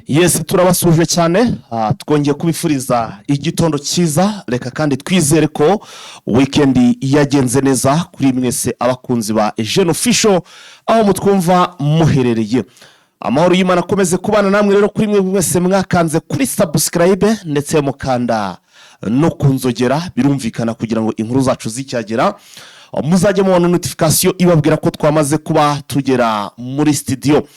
Yes, turabasuje cyane. Twongeye kubifuriza igitondo cyiza. Reka kandi twizere ko weekend yagenze neza kuri mwese abakunzi ba Eugene Official aho mutwumva muherereye. Amahoro y'Imana akomeze kubana namwe rero kuri mwe mwese mwakanze kuri subscribe ndetse mukanda no kunzogera birumvikana kugira ngo inkuru zacu zicyagera muzajye mubona notification ibabwira ko twamaze kuba tugera muri studio.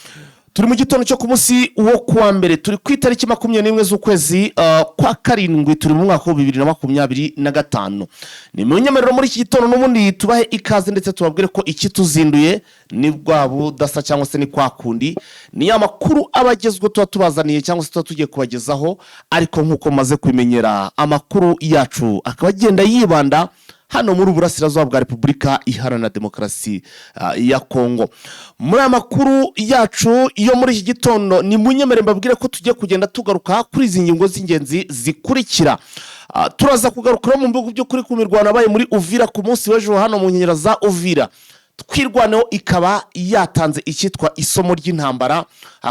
Turi mu gitondo cyo ku munsi wo kuwa mbere, turi ku itariki 21 z'ukwezi kwa karindwi, turi mu mwaka wa 2025. Ni mu nyemerero muri iki gitondo n'ubundi tubahe ikaze ndetse tubabwire ko iki tuzinduye ni bwabo dasa cyangwa se ni kwa kundi ni amakuru abagezwe tuba tubazaniye cyangwa se tugiye kubagezaho, ariko nkuko maze kwimenyera amakuru yacu akaba agenda yibanda hano muri Burasirazuba bwa Repubulika Iharanira Demokarasi ya Kongo. Muri amakuru yacu iyo muri iki gitondo ni munyemere mbabwire ko tugiye kugenda tugaruka kuri izi ngingo z'ingenzi zikurikira. Turaza kugaruka mu bihugu byo kuri kumirwana baye muri Uvira ku munsi w'ejo hano mu nkengero za Uvira. Twirwaneho ikaba yatanze icyitwa isomo ry'intambara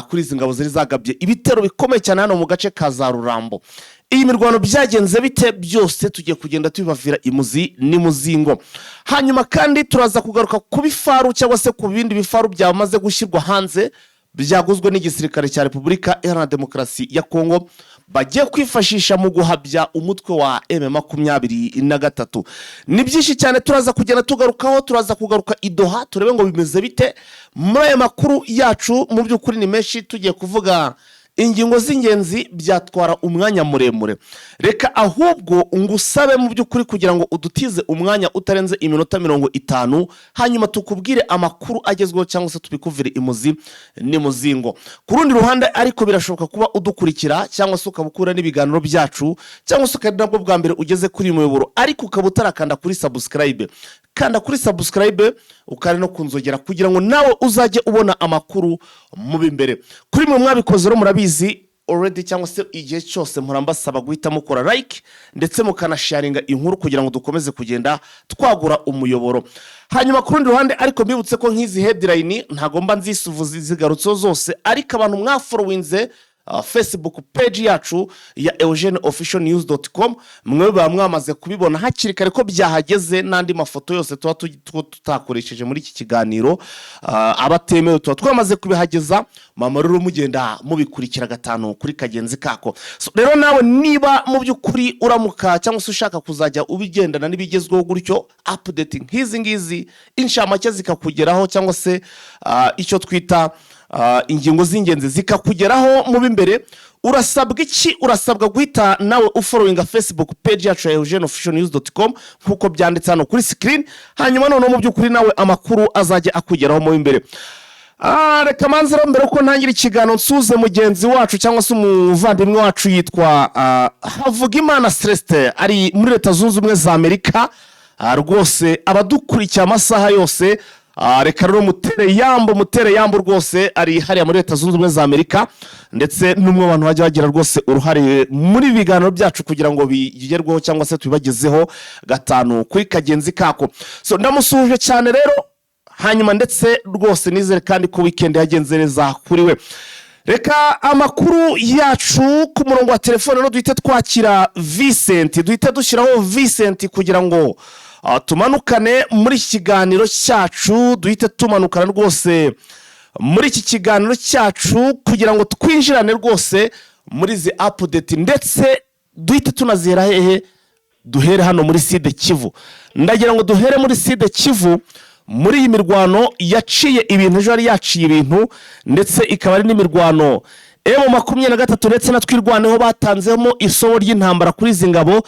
kuri izi ngabo zari zagabye ibitero bikomeye cyane hano mu gace ka za Rurambo. Iyi mirwano byagenze bite byose tugiye kugenda tubivavira imuzi ni muzingo. Hanyuma kandi turaza kugaruka ku bifaru cyangwa se ku bindi bifaru byamaze gushyirwa hanze byaguzwe n'igisirikare cya Repubulika Iharanira Demokarasi ya Kongo bagiye kwifashisha mu guhabya umutwe wa M23. Ni byinshi cyane turaza kugenda tugarukaho, turaza kugaruka idoha turebe ngo bimeze bite. Muri aya makuru yacu mu by'ukuri ni menshi, tugiye kuvuga ingingo z'ingenzi byatwara umwanya muremure. Reka ahubwo ngusabe mu by'ukuri kugira ngo udutize umwanya utarenze iminota 50, hanyuma tukubwire amakuru agezweho cyangwa se tubikuvire imuzi ni muzingo. Ku rundi ruhande ariko birashoboka kuba udukurikira cyangwa se ukabukura n'ibiganiro byacu cyangwa se ukari nabwo bwa mbere ugeze kuri muyoboro ariko ukabutarakanda kuri subscribe. Kanda kuri subscribe ukari no kunzogera kugira ngo nawe uzajye ubona amakuru mu bimbere. Kuri mwe mwabikoze ro murabizi already cyangwa se igihe cyose murambasaba guhita mukora like ndetse mukanasharinga inkuru kugira ngo dukomeze kugenda twagura umuyoboro. Hanyuma ku rundi ruhande ariko mbibutse ko nk'izi headline ntagomba nzisuvuza zigarutso zose, ariko abantu mwafollowinze Facebook page yacu ya eugeneofficialnews.com mwe bamwamaze kubibona hakiri kare ko byahageze n'andi mafoto yose tutakoresheje muri iki kiganiro abatemewe twamaze kubihageza. Mama rero mugenda mubikurikira gatanu kuri kagenzi kako. Rero nawe niba mu by'ukuri uramuka cyangwa se ushaka kuzajya ubigendana n'ibigezweho gutyo updating nk'izi ngizi inshamake zikakugeraho cyangwa se icyo twita ingingo z'ingenzi zikakugeraho mu bimbere, urasabwa iki? Urasabwa guhita nawe ufollowinga Facebook page yacu ya eugeneofficialnews.com nkuko byanditse hano kuri screen, hanyuma none mu by'ukuri nawe amakuru azajya akugeraho mu bimbere. Reka manzira mbere ko ntangira ikiganiro nsuze mugenzi wacu cyangwa se umuvandimwe wacu yitwa Havugimana Celestin ari muri Leta Zunze Ubumwe za Amerika. Rwose abadukurikiye amasaha yose reka rero mutere yambo rwose ari hariya muri Leta Zunze Ubumwe za Amerika, ndetse n'umwe abantu bajya bagira rwose uruhare muri biganiro byacu kugira ngo bigerweho cyangwa se tubibagezeho gatanu kuri kagenzi kako. Ndamusuje cyane rero, hanyuma ndetse rwose nizere kandi ko weekend yagenze neza kuri we. Reka amakuru yacu ku murongo wa telefone no duhite twakira Vincent, duhite dushyiraho Vincent kugira ngo tumanukane muri iki kiganiro cyacu, duhite tumanukana rwose muri iki kiganiro cyacu kugira ngo twinjirane rwose muri zi update ndetse duhite tunazira hehe. Duhere hano muri Sud Kivu. Ndagira ngo duhere muri Sud Kivu muri iyi mirwano yaciye ibintu ejo yari yaciye ibintu, ndetse ikaba ari n'imirwano M23 ndetse na twirwaneho batanzemo isomo ry'intambara kuri izi ngabo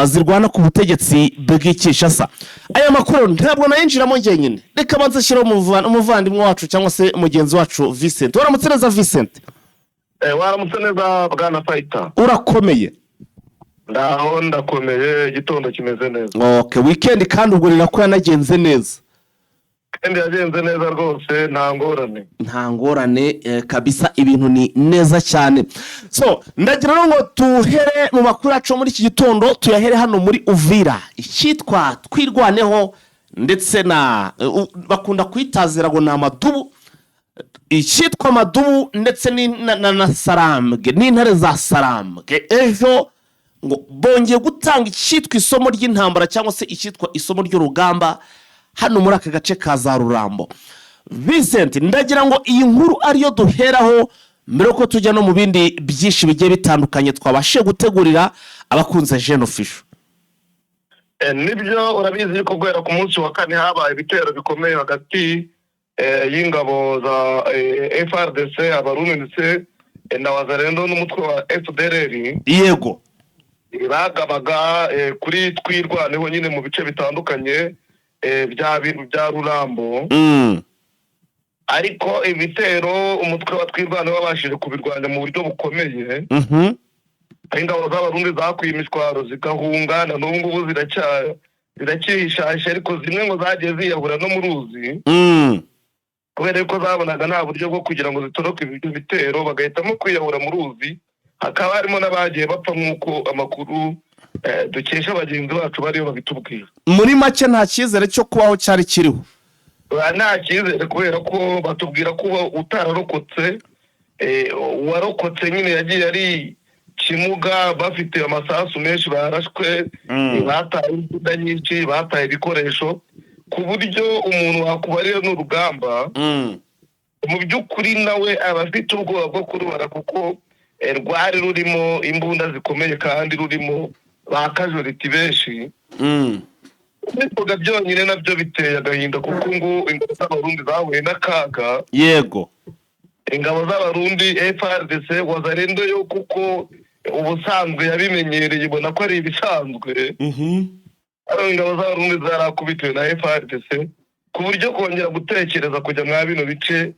zirwana ku butegetsi bw'Kinshasa. Aya makuru ntabwo nayinjiramo ngenyine, reka banze shyiraho umuvandimwe wacu cyangwa se mugenzi wacu Vincent. Waramutse neza Vincent? Waramutse neza bwana Fighter. Urakomeye? Ndakomeye, igitondo kimeze neza. Okay, weekend kandi ubwo rira ko yanagenze neza. Kandi yagenze neza rwose, nta ngorane kabisa, ibintu ni neza cyane. Ndagira ngo tuhere mu makuru yacu muri iki gitondo, tuyahere hano muri Uvira icyitwa twirwaneho ndetse na bakunda kwitazira ngo n'amadubu icyitwa Madubu ndetse na Sarambwe n'intare za Sarambwe ejo ngo bongeye gutanga icyitwa isomo ry'intambara cyangwa se icyitwa isomo ry'urugamba hano muri aka gace ka za Rurambo. Vincent, ndagira ngo iyi nkuru ariyo duheraho mbere ko tujya no mu bindi byinshi bigiye bitandukanye twabashe gutegurira abakunze Jeune Official. Nibyo urabizi ko guhera ku munsi wa kane habaye ibitero bikomeye hagati y'ingabo za FARDC abarundi ndetse na Wazalendo n'umutwe wa FDLR. Yego. Bagabaga kuri twirwaneho nyine mu bice bitandukanye bya Rurambo. Ariko ibitero umutwe wa twirwaneho wabashije kubirwanya mu buryo bukomeye. Ingabo z'abarundi zakuye imishwaro zigahunga na n'ubu ngubu ziracyihishashe ariko zimwe ngo zagiye ziyahura no mu ruzi kubera ko zabonaga nta buryo bwo kugira ngo zitoroke ibyo bitero bagahitamo kwiyahura mu ruzi. Hakaba harimo n'abagiye bapfa nk'uko amakuru dukesha abagenzi bacu bariyo babitubwira. Muri make nta cyizere cyo kubaho cyari kiriho. Nta cyizere kubera ko batubwira ko utararokotse warokotse nyine yagiye ari kimuga bafite amasasu menshi barashwe bataye imbunda nyinshi bataye ibikoresho ku buryo umuntu wakubarira n'urugamba mu by'ukuri nawe aba afite ubwoba bwo kurubara kuko rwari rurimo imbunda zikomeye kandi rurimo ba casualty benshi. Bivuga byonyine nabyo biteye agahinda kuko ngo ingabo z'abarundi zahuye n'akaga. Yego. Ingabo z'abarundi FARDC Wazalendo yo kuko ubusanzwe yabimenyereye ibona ko ari ibisanzwe. Ingabo z'abarundi zarakubitiwe na FARDC ku buryo kongera gutekereza kujya mwa bino bice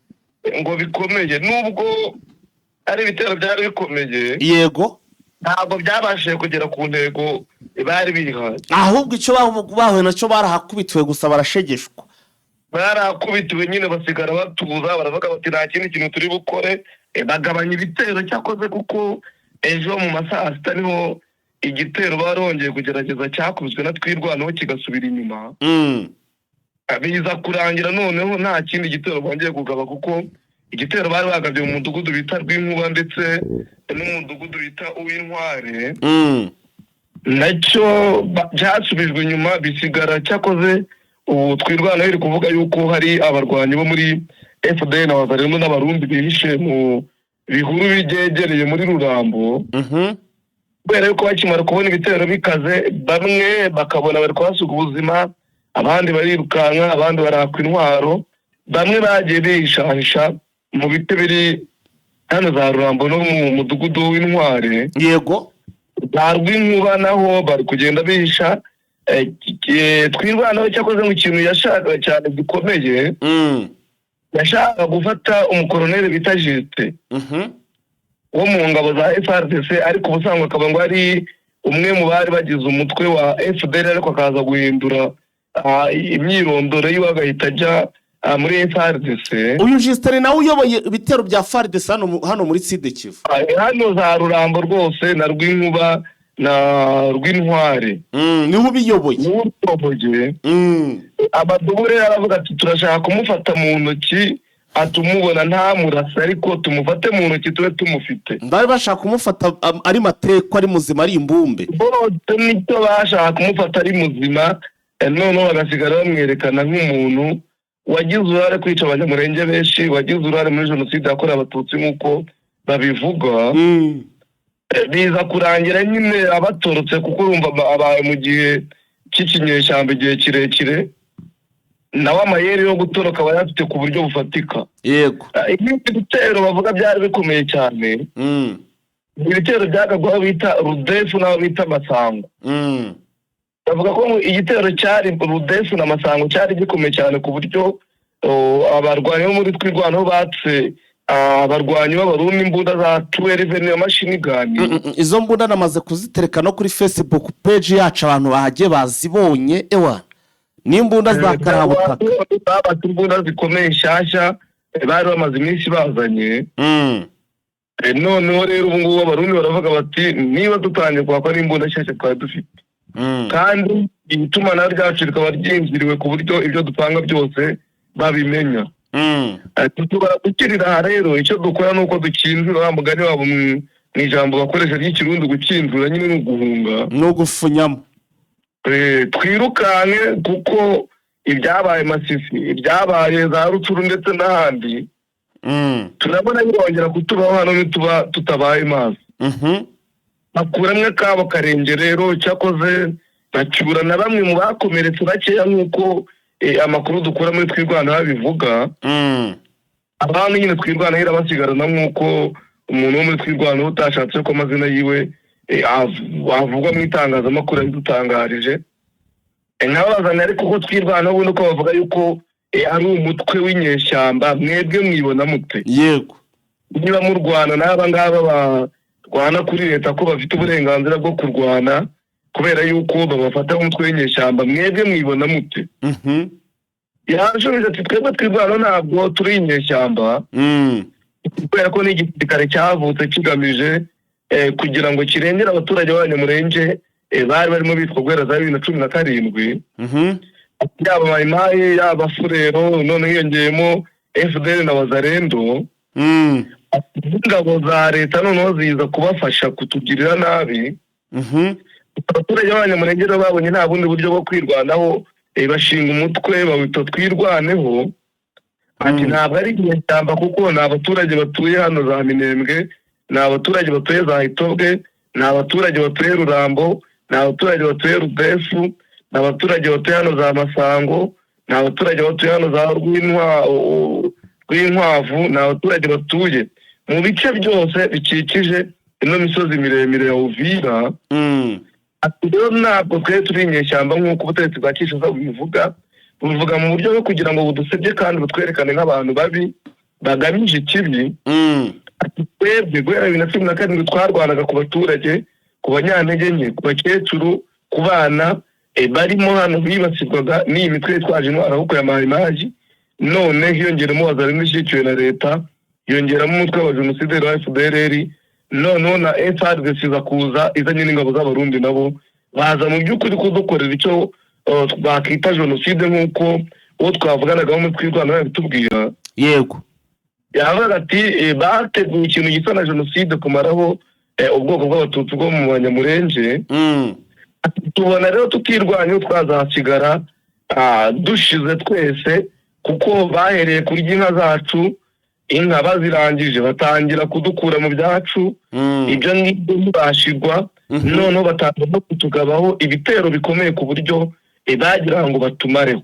ngo bikomeye nubwo ari ibitero byari bikomeye. Yego. Ntabwo byabashije kugera ku ntego bari bihaye, ahubwo icyo bahuye nacyo barahakubitiwe gusa barashegeshwa. Barakubitiwe nyine basigara batuza baravuga bati nta kindi kintu turi bukore. Bagabanya ibitero cyakoze kuko ejo mu masaha sita niho igitero barongeye kugerageza cyakubiswe na twirwanaho kigasubira inyuma. Biza kurangira noneho nta kindi gitero bongeye kugaba kuko igitero bari bagabye mu mudugudu bita Rwinkuba ndetse n'umudugudu bita Uwintware nacyo cyasubijwe inyuma bisigara cyakoze. Ubu twirwanaho iri kuvuga yuko hari abarwanyi bo muri FDL na Wazalendo n'abarundi bihishe mu bihuru byegereye muri Rurambo. Kubera yuko bakimara kubona ibitero bikaze bamwe bakabona bari kwasuka ubuzima, abandi barirukanka, abandi barakwa intwaro, bamwe bagiye bihishahisha mu biti biri hano za Rurambo no mu mudugudu w'Intware. Yego. Za Rwinkuba naho bari kugenda bihisha. Twirwanaho cyakoze mu kintu yashaka cyane gikomeye. Yashaka gufata umukoloneli bita Jite wo mu ngabo za FARDC ariko ubusanzwe akaba ngo ari umwe mu bari bagize umutwe wa FDL ariko akaza guhindura imyirondoro yiwe agahita ajya muri FARDC. Uyu Jite nawe uyoboye ibitero bya FARDC hano muri Sud Kivu. Hano za Rurambo rwose na Rwinkuba na Rwintware niwe ubiyoboye. Abadubure aravuga ati turashaka kumufata mu ntoki atumubona nta murasa ariko tumufate mu ntoki tube tumufite. Bari bashaka kumufata ari mateko ari muzima ari imbumbe. Bose nicyo bashaka kumufata ari muzima noneho bagasigara bamwerekana nk'umuntu wagize uruhare kwica abanyamurenge benshi, wagize uruhare muri jenoside yakorewe abatutsi nk'uko babivuga. Biza kurangira nyine abatorotse kuko urumva abaye mu gihe cy'ikinyeshyamba igihe kirekire nawe amayeri yo gutoroka aba yafite ku buryo bufatika. Yego. Ibindi bitero bavuga byari bikomeye cyane. Ibitero byagagwaho bita Rudefu n'aho bita Masango. Bavuga ko igitero cyari Rudefu na Masango cyari gikomeye cyane ku buryo abarwanyi bo muri twirwanaho batse abarwanyi b'abarundi imbunda za 12 niyo mashini gani. Izo mbunda namaze kuzitereka no kuri Facebook page yacu abantu bahagiye bazibonye ewa. N'imbunda za karabutaka. Babatu imbunda zikomeye nshyashya bari bamaze iminsi bazanye. Noneho rero ubu ngubu abarundi baravuga bati niba dutangiye kwakwa n'imbunda nshyashya twari dufite. Kandi itumanaho ryacu rikaba ryinjiriwe ku buryo ibyo dupanga byose babimenya. tubara gukirira aha rero icyo dukora ni uko dukinjura wa mugani wabo mu ijambo bakoresha ry'ikirundi gukinjura nyine ni uguhunga ni ugufunyamo. Twirukanke kuko ibyabaye Masisi, ibyabaye za Rutshuru ndetse n'ahandi turabona birongera kutubaho hano nituba tutabaye maso. Bakuramwe kabo karenge rero cyakoze bacyura na bamwe mu bakomeretse bakeya nk'uko amakuru dukura muri Twirwana bivuga. Abantu nyine Twirwana hira basigarana nk'uko umuntu wo muri Twirwana utashatse ko amazina yiwe avugwa mu itangazamakuru yadutangarije. Nabazana ariko ko Twirwana ubundi uko bavuga yuko ari umutwe w'inyeshyamba, mwebwe mwibona mute? Yego, niba mu Rwanda n'aba ngaba barwana kuri leta ko bafite uburenganzira bwo kurwana kubera yuko babafata nk'umutwe w'inyeshyamba, mwebwe mwibona mute? Yashubije ati twebwe Twirwana ntabwo turi inyeshyamba, kubera ko n'igisirikare cyavutse kigamije kugira ngo kirengere abaturage b'Abanyamulenge bari barimo bitwa guhera za 2017. Yaba Mayimayi, yaba Furero, none hiyongeyemo FDL na Wazalendo. Ingabo za leta noneho ziza kubafasha kutugirira nabi. Abaturage b'Abanyamulenge babonye nta bundi buryo bwo kwirwanaho, bashinga umutwe bawita Twirwaneho. Ati ntabwo ari inyeshyamba kuko ni abaturage batuye hano za Minembwe, ni abaturage batuye za Hitobwe, ni abaturage batuye Rurambo, ni abaturage batuye Rudefu, ni abaturage batuye hano za Masango, ni abaturage batuye hano za Rwinkwavu, ni abaturage batuye mu bice byose bikikije ino misozi miremire ya Uvira. Ati rero ntabwo twe turi inyeshyamba nk'uko ubutegetsi bwa Kinshasa bubivuga mu buryo bwo kugira ngo budusebye kandi butwerekane nk'abantu babi bagamije ikibi. Ati twebwe guhera 2017 twarwanaga ku baturage, ku banyantege nke, ku bakecuru, ku bana barimo hano bibasirwaga n'iyi mitwe yitwaje intwaro ahubwo ya Mayimayi. None hiyongeramo Wazalendo ishyigikiwe na leta, yongeramo umutwe wa genocideri wa FDLR, none na FARDC iza kuza izanye n'ingabo z'Abarundi nabo baza mu by'ukuri kudukorera icyo bakita genocide nk'uko uwo twavuganaga mu Twirwana yabitubwira. Yego, yavuga ati bateguye ikintu gisa na genocide kumaraho ubwoko bw'Abatutsi bwo mu Banyamulenge. Tubona rero tutirwanya twazasigara dushize twese, kuko bahereye kurya inka zacu, inka bazirangije batangira kudukura mu byacu, ibyo ngibyo ntibashirwa. Noneho batangira no kutugabaho ibitero bikomeye ku buryo bagira ngo batumareho.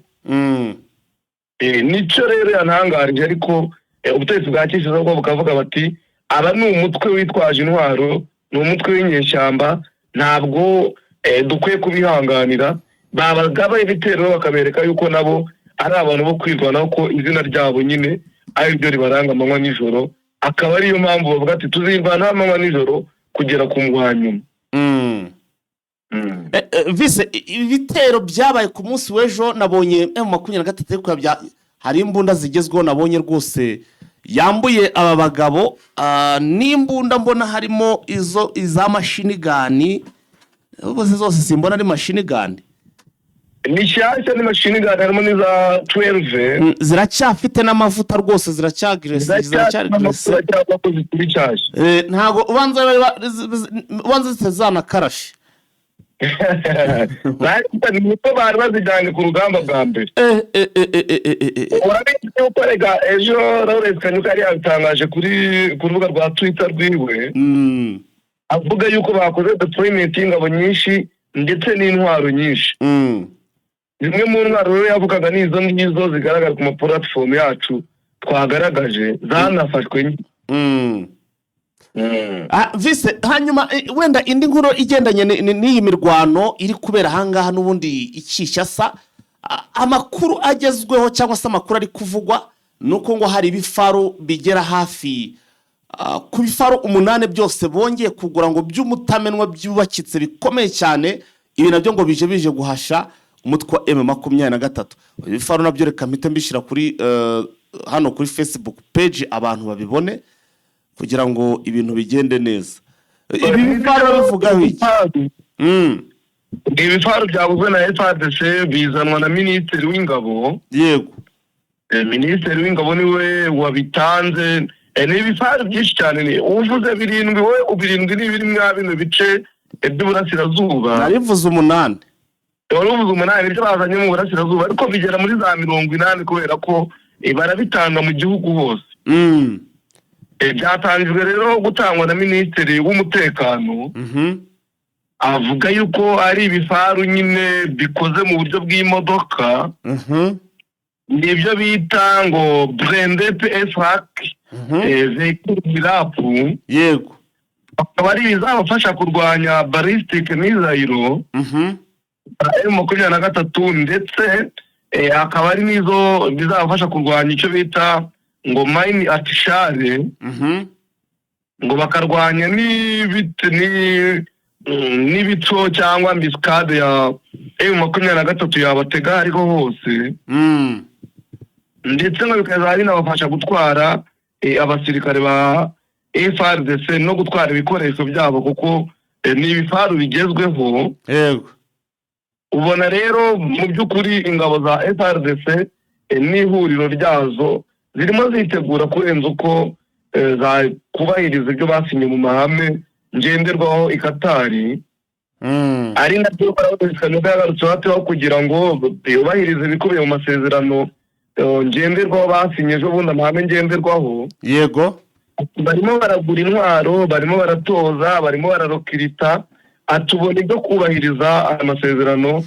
Nicyo rero yantangarije, ariko ubutegetsi bwa Kinshasa bwo bukavuga bati aba ni umutwe witwaje intwaro, ni umutwe w'inyeshyamba, ntabwo dukwiye kubihanganira. Babagaba ibitero bakabereka yuko nabo ari abantu bo kwirwanaho, ko izina ryabo nyine ari ryo ribaranga amanywa n'ijoro, akaba ariyo mpamvu bavuga ati tuzirwanaho amanywa n'ijoro kugera ku mwanyuma. Vise, ibitero byabaye ku munsi w'ejo nabonye M23 hari imbunda zigezweho nabonye rwose yambuye aba bagabo, n'imbunda mbona harimo iza machine gun, zose simbona ari machine gun. Ni shyashya, ni machine gun, harimo n'iza 12 ziracyafite n'amavuta rwose, ziracyagresse ntago ubanza zitazana karashe. Niko bari bazijyanye ku rugamba bwa mbere. Urabizi yuko rega ejo Lawrence Kanyuka yari yabitangaje ku rubuga rwa Twitter rwiwe, avuga yuko bakoze deployment y'ingabo nyinshi ndetse n'intwaro nyinshi. Zimwe mu ntwaro rero yavugaga n'izo ngizo zigaragara ku maplatform yacu twagaragaje zanafashwe. Vise, hanyuma wenda indi nkuru igendanye n'iyi mirwano iri kubera ahangaha n'ubundi Kinshasa, amakuru agezweho cyangwa se amakuru ari kuvugwa nuko ngo hari ibifaru bigera hafi ku bifaru 8 byose bongeye kugura ngo by'umutamenwa byubakitse bikomeye cyane. Ibi nabyo ngo bije guhasha umutwe wa M23. Ibifaru nabyo reka mpite mbishira kuri hano kuri Facebook page abantu babibone kugira ngo ibintu bigende neza. Ibi bifaru bivuga iki? Ibifaru byavuzwe na FARDC bizanwa na Minisitiri w'Ingabo. Yego, minisitiri w'ingabo niwe wabitanze. Ni ibifaru byinshi cyane, uvuze 7 wowe 7 n'ibiri mwa bino bice by'uburasirazuba. narivuze 8. Uruvuze 8 ibyo bazanye mu burasirazuba, ariko bigera muri za 80 kubera ko barabitanga mu gihugu hose. Byatangijwe rero gutangwa na minisitiri w'umutekano. Avuga yuko ari ibifaru nyine bikoze mu buryo bw'imodoka. Nibyo bita ngo Blende PS-Hack vehicle mirapu. Yego. Akaba ari bizabafasha kurwanya ballistic missile M23, ndetse akaba ari nizo bizabafasha kurwanya icyo bita ngo mine artillery. Ngo bakarwanya n'ibitso cyangwa ambuscade ya M23 yabatega ariko hose. Ndetse ngo bikaza binabafasha gutwara abasirikare ba FARDC no gutwara ibikoresho byabo, kuko ni ibifaru bigezweho. Yego. Ubona rero mu by'ukuri ingabo za FARDC n'ihuriro ryazo zirimo zitegura kurenza uko kubahiriza ibyo basinye mu mahame ngenderwaho i Katari. Ari nabyo yagarutse hateho kugira ngo yubahirize ibikubiye mu masezerano ngenderwaho basinye ejo bundi, amahame ngenderwaho. Yego. Barimo baragura intwaro, barimo baratoza, barimo bararokirita, atubona ibyo kubahiriza amasezerano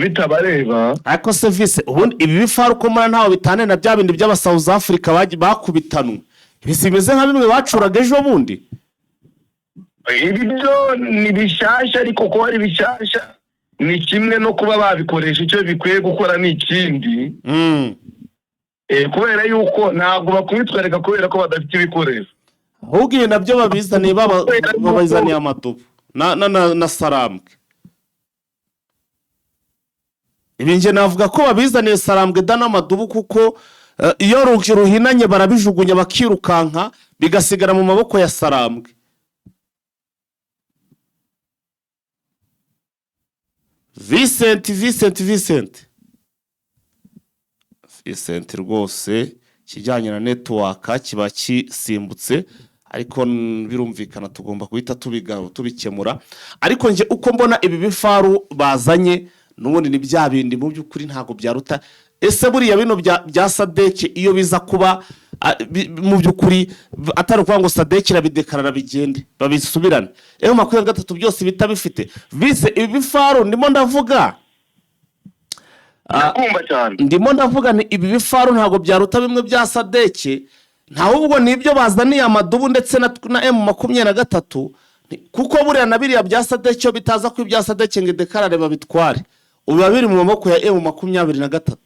bitabareba. Ariko service ubundi ibi bifaru ko mara ntaho bitane na bya bindi by'aba South Africa bakubitanwe. Bisimeze nka bimwe bacuraga ejo bundi. Ibi byo ni bishasha, ariko ko ari bishasha ni kimwe no kuba babikoresha icyo bikwiye gukora ni ikindi. Kubera yuko ntabwo bakubitwereka kubera ko badafite ibikoresho. Ahubwo ibi nabyo babizaniye babizaniye amatubu na sarambwe. Ibi nje navuga ko babizaniye sarambwe da n'amadubu, kuko iyo ruhinanye barabijugunya bakirukanka bigasigara mu maboko ya sarambwe. Vincent rwose kijyanye na network kiba kisimbutse, ariko birumvikana tugomba guhita tubikemura. Ariko nje uko mbona ibi bifaru bazanye n'ubundi ni bya bindi mu by'ukuri ntago byaruta. Ese buriya bino bya Sadek iyo biza kuba mu by'ukuri atari kuvuga ngo Sadek irabidekarara bigende babisubirane, M23 byose bita bifite vise ibi bifaru ndimo ndavuga. Ndimo ndavuga ni ibi bifaru ntago byaruta bimwe bya Sadek, ntahubwo nibyo bazaniye amadubu ndetse na M23, kuko buriya na biriya bya Sadek cyo bitaza ko ibya Sadek ngo dekarare babitware, ubu biri mu maboko ya M23.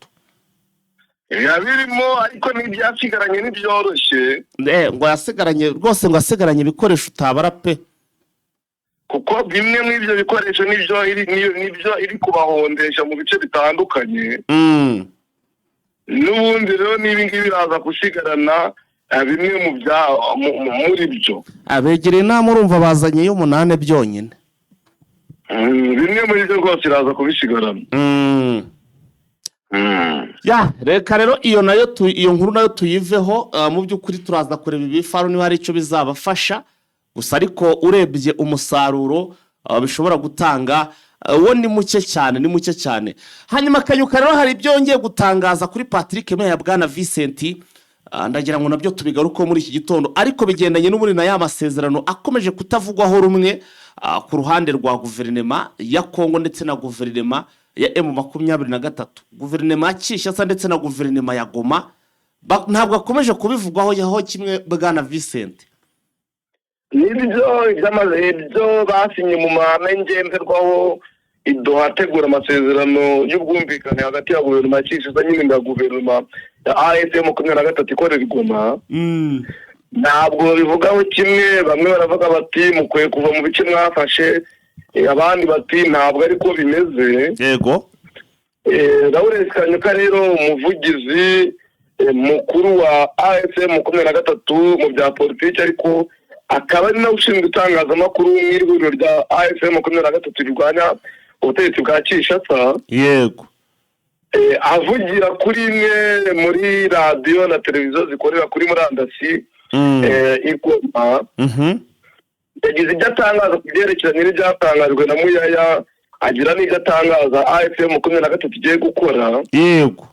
Birimo ariko n'ibyasigaranye n'ibyoroshye. Ngo yasigaranye rwose, ngo asigaranye ibikoresho utabara pe, kuko bimwe mu ibyo bikoresho nibyo iri kubahondesha mu bice bitandukanye. N'ubundi rero n'ibingibi biraza gusigarana bimwe muri byo. Abegereye inama urumva bazanye y'8 byonyine. Bimwe muri byo rwose iraza kubisigarana. Reka rero iyo nkuru nayo tuyiveho. Mu by'ukuri turaza kureba ibifaru niba hari icyo bizabafasha, gusa ariko urebye umusaruro bishobora gutanga wo ni muke cyane. Hanyuma Kanyuka rero hari byongeye gutangaza kuri Patrick Meya bwana Vincent, ndagira ngo nabyo tubigaruko muri iki gitondo, ariko bigendanye n'umuri na ya masezerano akomeje kutavugwaho rumwe ku ruhande rwa guverinema ya Kongo ndetse na guverinema ya M23, guverinema ya Kinshasa ndetse na guverinema ya Goma. Ntabwo akomeje kubivugwaho kimwe bwana Vincent. Ibyo basinye mu mahame ngenderwaho hategura amasezerano y'ubwumvikane hagati ya guverinoma ya Kinshasa nyine na guverinoma ya M23 ikorera i Goma. Ntabwo bivugaho kimwe, bamwe baravuga bati mukwiye kuva mu bice mwafashe, abandi bati ntabwo ariko bimeze. Yego. Lawrence Kanyuka rero umuvugizi mukuru wa M23 mu bya politiki, ariko akaba ari nawe ushinzwe itangazamakuru mu ihuriro rya M23 rirwanya ubutegetsi bwa Kinshasa. Yego. avugira kuri imwe muri radiyo na televiziyo zikorera kuri murandasi igoma yagize ibyo atangaza ku byerekeranye n'ibyatangajwe na Muyaya, agira n'ibyo atangaza AFM 23 igiye gukora. Yego,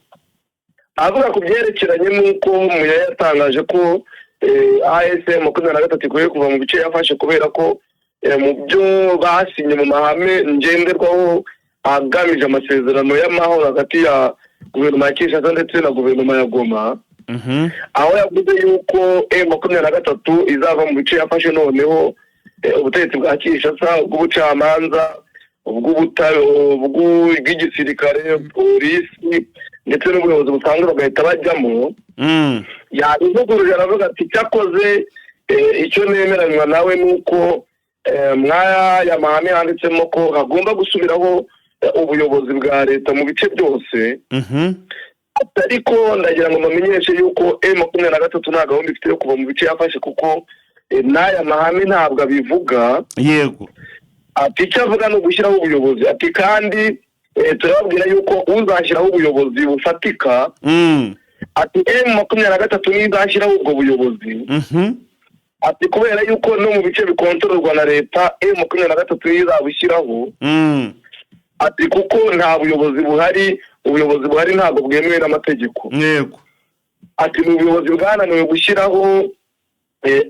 avuga ku byerekeranye n'uko Muyaya yatangaje ko AFM 23 ikwiye kuva mu bice yafashe kubera ko mu byo basinye mu mahame ngenderwaho agamije amasezerano y'amahoro hagati ya guverinoma ya Kinshasa ndetse na guverinoma ya Goma. Aho yavuze yuko M23 izava mu bice yafashe, noneho ubutegetsi bwa Kinshasa bw'ubucamanza, bw'igisirikare, polisi ndetse n'ubuyobozi busanzwe bagahita bajyamo. yabivuguruje aravuga ati cyakoze icyo nemeranywa nawe nuko mwaya mahame handitsemo ko hagomba gusubiraho ubuyobozi bwa leta mu bice byose. Ariko ndagira ngo bamenyeshe yuko M23 nta gahunda ifite yo kuva mu bice yafashe, kuko n'aya mahame ntabwo abivuga. Yego, ati icyo avuga ni ugushyiraho ubuyobozi. Ati kandi turababwira yuko uzashyiraho ubuyobozi bufatika, ati M23 nizashyiraho ubwo buyobozi. Ati kubera yuko no mu bice bikontororwa na leta M23 izabushyiraho. Ati kuko nta buyobozi buhari, ubuyobozi buhari ntabwo bwemewe n'amategeko. Yego, ati ni ubuyobozi bwananiwe gushyiraho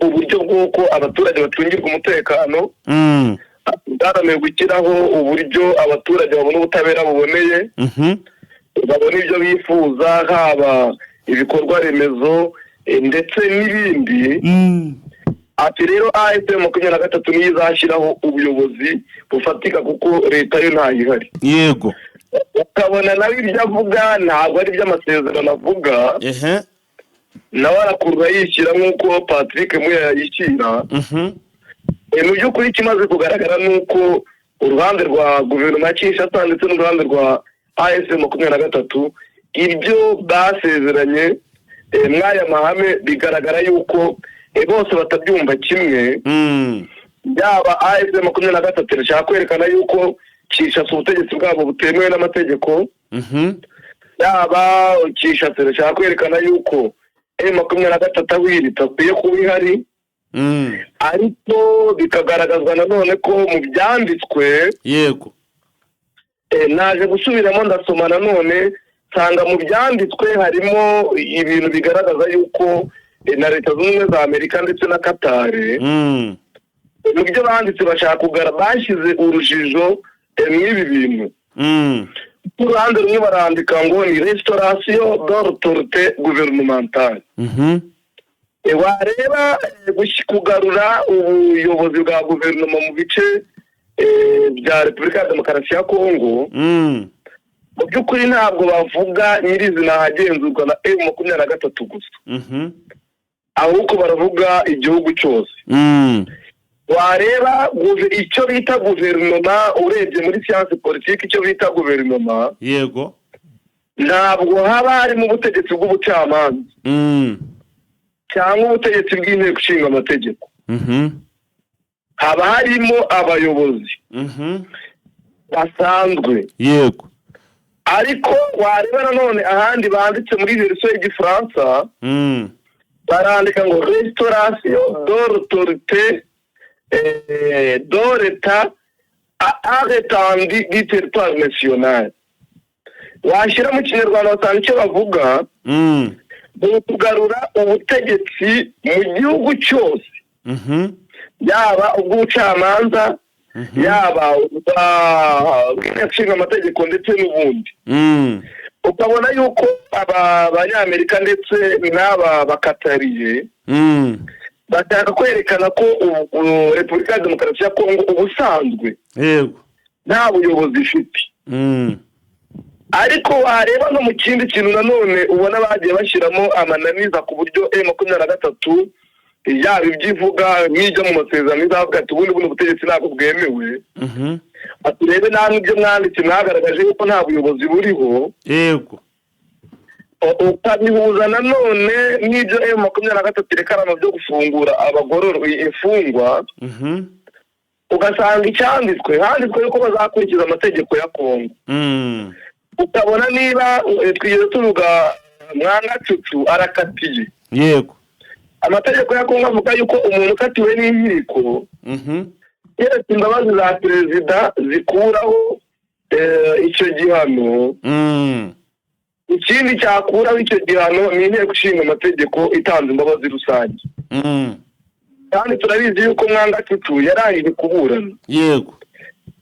uburyo bw'uko abaturage bacungirwa umutekano. Bwananiwe gushyiraho uburyo abaturage babona ubutabera buboneye, babona ibyo bifuza, haba ibikorwa remezo ndetse n'ibindi. Ati rero AFM 23 niyo izashyiraho ubuyobozi bufatika kuko leta yo ntayihari. yego, ukabona nawe ibyo avuga ntabwo ari by'amasezerano avuga. nawe arakurwa yishyira nk'uko Patrick Muyaya yishyira. Mu by'ukuri kimaze kugaragara nuko uruhande rwa guverinoma ya Kinshasa ndetse n'uruhande rwa AFM 23 ibyo basezeranye mwaya mahame bigaragara yuko bose batabyumva kimwe. Yaba AFM 23 irashaka kwerekana yuko Kinshasa ubutegetsi bwabo butemewe n'amategeko. Yaba Kinshasa irashaka kwerekana yuko M23 ahwiri takwiye kuba ihari. Ariko bikagaragazwa nanone ko mu byanditswe. Yego, naje gusubiramo ndasoma nanone nsanga mu byanditswe harimo ibintu bigaragaza yuko na Leta Zunze Ubumwe za Amerika ndetse na Qatar mu byo banditse bashaka bashyize urujijo mw'ibi bintu. Ku ruhande rumwe barandika ngo ni restauration de l'autorité gouvernementale. Wareba kugarura ubuyobozi bwa guverinoma mu bice bya Repubulika ya Demokarasi ya Kongo. Mu by'ukuri ntabwo bavuga nyirizina hagenzurwa na M23 gusa, ahubwo baravuga igihugu cyose. Wareba icyo bita guverinoma, urebye muri siyansi politiki icyo bita guverinoma. Yego, ntabwo haba harimo ubutegetsi bw'ubucamanza cyangwa ubutegetsi bw'inteko ishinga amategeko. haba harimo abayobozi basanzwe. Yego, ariko wareba nanone ahandi banditse muri verisiyo y'igifaransa barandika ngo restauration de l'autorité de l'État à l'étendue du territoire national. Washyira mu Kinyarwanda basanga icyo bavuga ni kugarura ubutegetsi mu gihugu cyose, yaba ubw'ubucamanza, yaba ubw'inteko amategeko ndetse n'ubundi. Ukabona yuko abanyamerika ndetse n'aba bakatariye bashaka kwerekana ko Repubulika ya Demokarasi ya Kongo ubusanzwe nta buyobozi ifite. Ariko wareba no mu kindi kintu nanone ubona bagiye bashyiramo amananiza ku buryo M23 yaba ibyivuga n'ijya mu masezerano izavuga ati ubundi butegetsi ntabwo bwemewe. Aturebe namwe ibyo mwanditse mwagaragaje yuko nta buyobozi buriho. Yego, ukabihuza nanone n'ibyo M23 irekarano byo gufungura abagororwa imfungwa. Ugasanga icyanditswe handitswe yuko bazakurikiza amategeko ya Kongo. ukabona niba twigeze tuvuga Mwangacucu arakatiye. yego Amategeko ya Kongo avuga yuko umuntu ukatiwe n'inkiko yeretse imbabazi za perezida zikuraho icyo gihano. Ikindi cyakuraho icyo gihano ni inteko ishinga amategeko itanze imbabazi rusange. Kandi turabizi yuko Mwangacucu yarangije kuburana. yego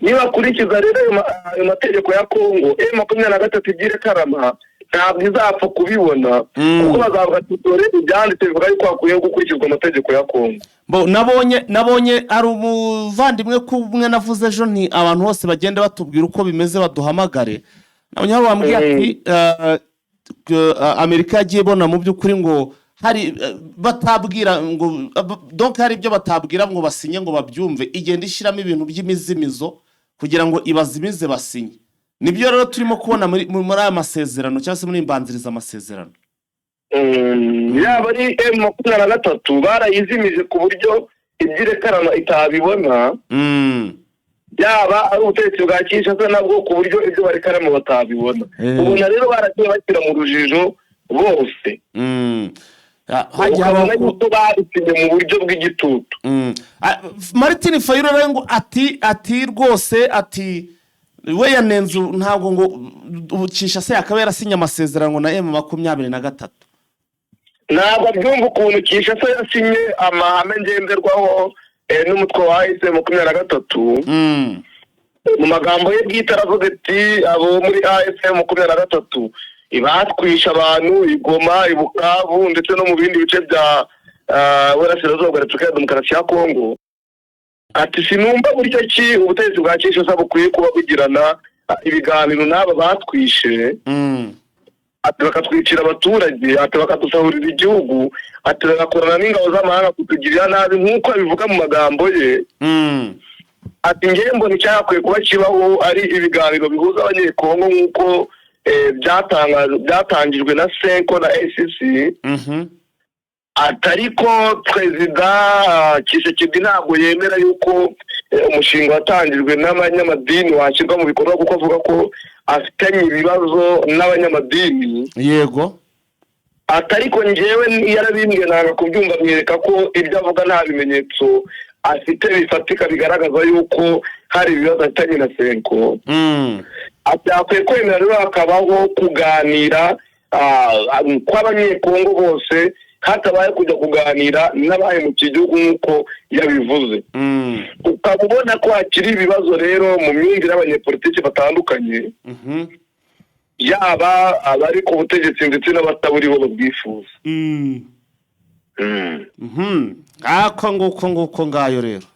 Niba akurikiza rero ayo mategeko ya Kongo M23 igire Karama ntabwo izapfa kubibona kuko bazavuga ati dore ibyanditse bivuga yuko hakwiye gukurikizwa amategeko ya Kongo. nabonye ari umuvandimwe kumwe navuze ejo nti abantu bose bagenda batubwira uko bimeze baduhamagare. Nabonye aho bambwiye ati Amerika yagiye ibona mu by'ukuri ngo hari batabwira ngo donc hari ibyo batabwira ngo basinye ngo babyumve, igenda ishyiramo ibintu by'imizimizo kugira ngo ibazimize basinye. Nibyo rero turimo kubona muri aya masezerano cyangwa se muri imbanziriza amasezerano. Yaba ari M23 barayizimije ku buryo ibyirekarana itabibona. Yaba ari ubutegetsi bwa Kinshasa nabwo ku buryo ibyo barekaramo batabibona. Ubona rero baragiye bashyira mu rujijo bose. Hajya yuko babisinye mu buryo bw'igitutu. Martin Fayulu rero ngo ati rwose ati we yanenze ntabwo ngo Kinshasa yakaba yarasinye amasezerano na M23. Ntabwo byumva ukuntu Kinshasa yasinye amahame ngenderwaho n'umutwe wa M23. Mu magambo ye bwite aravuga ati abo muri M23 ibatwisha abantu Igoma, Ibukavu ndetse no mu bindi bice bya Burasirazuba bwa Repubulika ya Demokarasi ya Kongo. Ati sinumva buryo ki ubutegetsi bwa Kinshasa bukwiye kuba bugirana ibiganiro n'aba batwishe. Ati bakatwicira abaturage, ati bakadusahurira igihugu, ati bagakorana n'ingabo z'amahanga kutugirira nabi nk'uko abivuga mu magambo ye. Ati ngewe mbona icyakwiye kuba kibaho ari ibiganiro bihuza abanyekongo nk'uko byatangijwe na Senko na ACC. Atariko perezida Tshisekedi ntabwo yemera yuko umushinga watangijwe n'abanyamadini washyirwa mu bikorwa kuko avuga ko afitanye ibibazo n'abanyamadini. Yego atariko ngewe yarabimbwiye nanga kubyumva mwereka ko ibyo avuga nta bimenyetso afite bifatika bigaragaza yuko hari ibibazo afitanye na Senko. Atakwiye kwemera rero hakabaho kuganira kw'abanyekongo bose hatabaye kujya kuganira n'abaye mu gihugu nk'uko yabivuze. Ukaba ubona ko hakiri ibibazo rero mu myumvire y'abanyepolitiki batandukanye. Yaba abari ku butegetsi ndetse n'abataburi bo babwifuza. Nguko ngayo rero.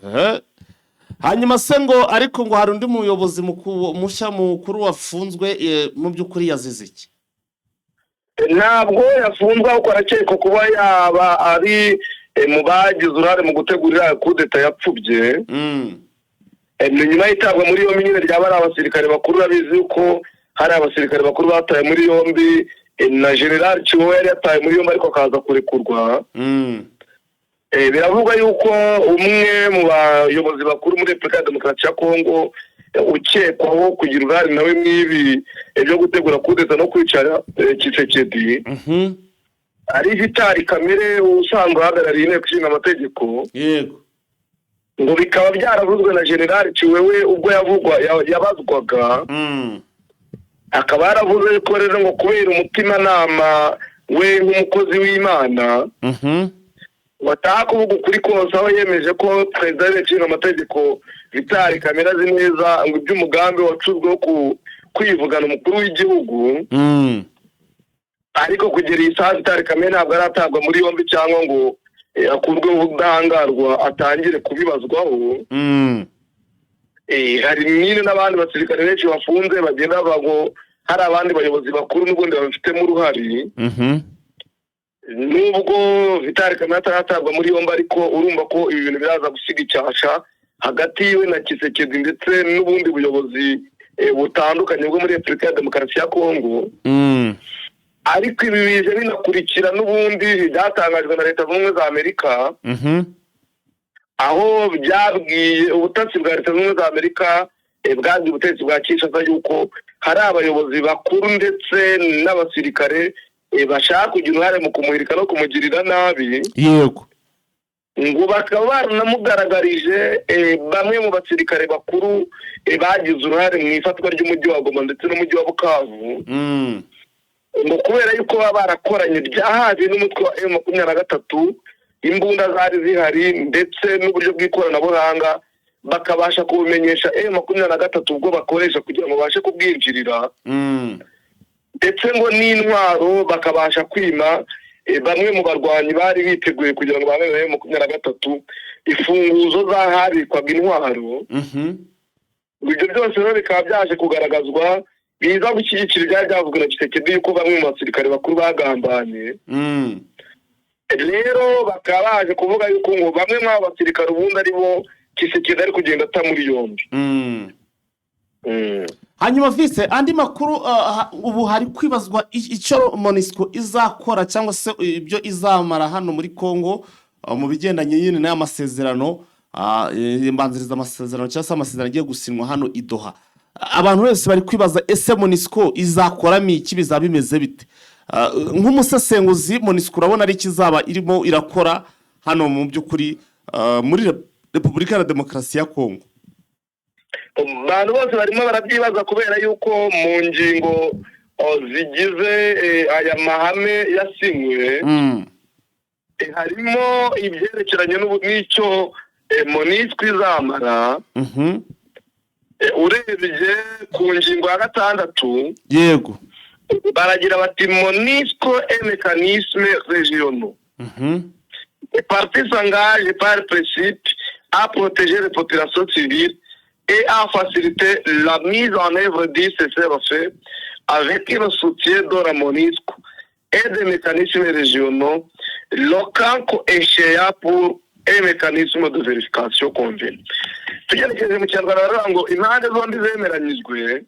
Hanyuma se ngo ariko ngo hari undi muyobozi mushya mukuru wafunzwe mu by'ukuri yazize iki? Ntabwo yafunzwe ahubwo arakekwa kuba yaba ari mu bagize uruhare mu gutegurira kudeta yapfubye. Nyuma y'itabwa muri yombi nyine ryaba ari abasirikare bakuru. Urabizi yuko hari abasirikare bakuru bataye muri yombi na General Chiwewe yari yataye muri yombi ariko akaza kurekurwa. Biravuga yuko umwe mu bayobozi bakuru muri Repubulika ya Demokarasi ya Kongo ukekwaho kugira uruhare nawe mwibi byo gutegura kudeta no kwicara Tshisekedi ari Vitali Kamere usanzwe ahagarariye inteko ishinga amategeko. Yego ngo bikaba byaravuzwe na General Chiwewe ubwo yabazwaga. Akaba yaravuze ko rero ngo kubera umutimanama we nk'umukozi w'Imana wataha kuvuga ukuri kose, aho yemeje ko perezida w'inteko amategeko Vitali Kamere azi neza ngo iby'umugambi wacuzweho kwivugana umukuru w'igihugu. Ariko kugera iyi saha Vitali Kamere ntabwo aratabwa muri yombi cyangwa ngo akurweho ubudahangarwa atangire kubibazwaho. Hari nyine n'abandi basirikare benshi bafunze bagenda bavuga ngo hari abandi bayobozi bakuru n'ubundi babifitemo uruhare. Nubwo Vitali Kamere ataratabwa muri yombi ariko urumva ko ibi bintu biraza gusiga icyasha hagati yiwe na Tshisekedi ndetse n'ubundi buyobozi butandukanye bwo muri Repubulika ya Demokarasi ya Kongo. Ariko ibi bije binakurikira n'ubundi byatangajwe na Leta Zunze Ubumwe za Amerika. Aho byabwiye ubutasi bwa Leta Zunze Ubumwe za Amerika bwanze ubutegetsi bwa Kinshasa yuko hari abayobozi bakuru ndetse n'abasirikare bashaka kugira uruhare mu kumuhirika no kumugirira nabi. yego ngo bakaba baranamugaragarije bamwe mu basirikare bakuru bagize uruhare mu ifatwa ry'umujyi wa Goma ndetse n'umujyi wa Bukavu. ngo kubera yuko baba barakoranye bya hafi n'umutwe wa M23, imbunda zari zihari ndetse n'uburyo bw'ikoranabuhanga bakabasha kubumenyesha M23 ubwo bakoresha kugira ngo babashe kubwinjirira. ndetse ngo n'intwaro bakabasha kwima bamwe mu barwanyi bari biteguye kugira ngo babe M23 ifunguzo z'ahabikwaga intwaro. ibyo byose rero bikaba byaje kugaragazwa biza gushyigikira ibyari byavuzwe na Tshisekedi yuko bamwe mu basirikare bakuru bagambanye. rero bakaba baje kuvuga yuko ngo bamwe mu basirikare ubundi ari bo Tshisekedi ari kugenda ata muri yombi. hanyuma vise andi makuru ubu hari kwibazwa icyo MONUSCO izakora cyangwa se ibyo izamara hano muri Kongo mu bigendanye nyine n'aya masezerano imbanziriza amasezerano cyangwa se amasezerano agiye gusinywa hano i Doha. Abantu bose bari kwibaza ese MONUSCO izakoramo iki, bizaba bimeze bite? Nk'umusesenguzi MONUSCO urabona ari ikizaba irimo irakora hano mu by'ukuri muri Repubulika ya Demokarasi ya Kongo? Abantu bose barimo barabyibaza kubera yuko mu ngingo zigize aya mahame yasinywe harimo ibyerekeranye n'icyo MONUSCO izamara. urebye ku ngingo ya 6 yego baragira bati MONUSCO et mécanismes régionaux. Les parties s'engagent par principe à protéger les populations civiles et à faciliter la mise en œuvre du cessez-le-feu avec le soutien de la MONUSCO et des mécanismes régionaux locaux échéants pour un mécanisme de vérification convenu. Tugerekeje mu Kinyarwanda baravuga ngo impande zombi zemeranyijwe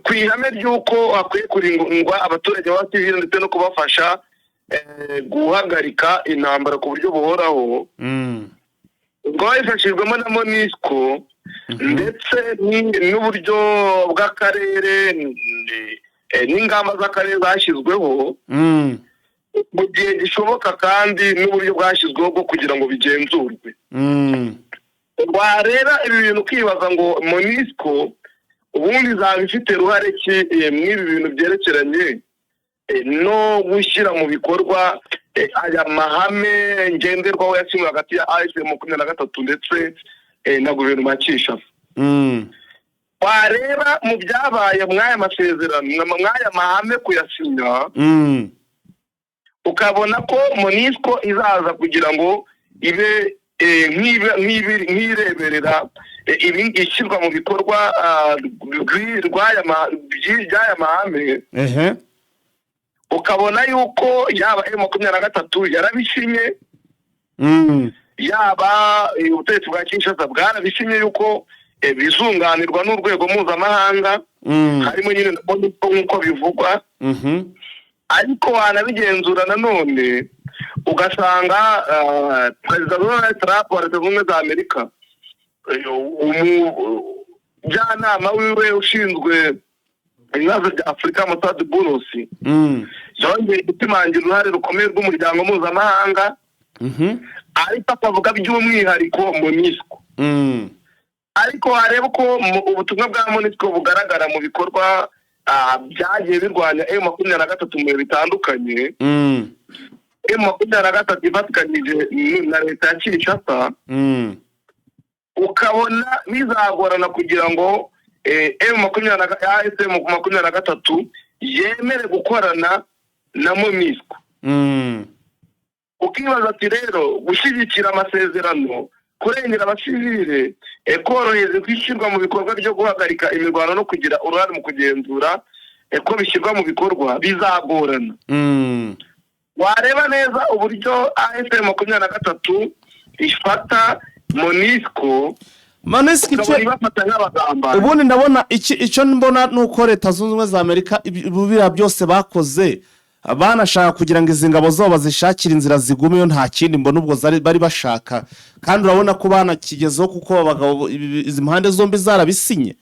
ku ihame ry'uko hakwiye kurindwa abaturage b'abasivili ndetse no kubafasha guhagarika intambara ku buryo buhoraho. ubwo bifashijwemo na MONUSCO ndetse n'uburyo bw'akarere n'ingamba z'akarere zashyizweho mu gihe gishoboka kandi n'uburyo bwashyizweho bwo kugira ngo bigenzurwe. wareba ibi bintu ukibaza ngo MONUSCO ubundi izaba ifite uruhare ki mw'ibi bintu byerekeranye no gushyira mu bikorwa aya mahame ngenderwaho yasinywe hagati ya M23 ndetse na guverinoma ya Kinshasa. wareba mu byabaye mw'aya masezerano mw'aya mahame kuyasinya ukabona ko MONUSCO izaza kugira ngo ibe nk'ireberera ishyirwa mu bikorwa ry'aya mahame. ukabona yuko yaba M23 yarabisinye yaba ubutegetsi bwa Kinshasa bwarabisinye yuko bizunganirwa n'urwego mpuzamahanga harimo nyine na MONUSCO nk'uko bivugwa. ariko wanabigenzura nanone ugasanga perezida Donald Trump wa Leta Zunze Ubumwe za Amerika umujyanama wiwe ushinzwe ibibazo bya Afurika Mossad Boulos yongeye gutimangira uruhare rukomeye rw'umuryango mpuzamahanga ariko akavuga by'umwihariko MONUSCO. ariko wareba ko ubutumwa bwa MONUSCO bugaragara mu bikorwa byagiye birwanya M23 mu bihe bitandukanye. M23 ifatikanyije na leta ya Kinshasa ukabona bizagorana kugira ngo M23 yemere gukorana na MONUSCO. ukibaza ati rero gushyigikira amasezerano kurengera abasivile korohereza kwishyirwa mu bikorwa byo guhagarika imirwano no kugira uruhare mu kugenzura ko bishyirwa mu bikorwa bizagorana. wareba neza uburyo M23 ifata MONUSCO ubundi ndabona icyo mbona nuko Leta Zunze Ubumwe za Amerika biriya byose bakoze banashaka kugira ngo izi ngabo zabo bazishakire inzira zigumeyo, nta kindi mbona ubwo bari bashaka, kandi urabona ko banakigezeho kuko abagabo izi mpande zombi zarabisinye.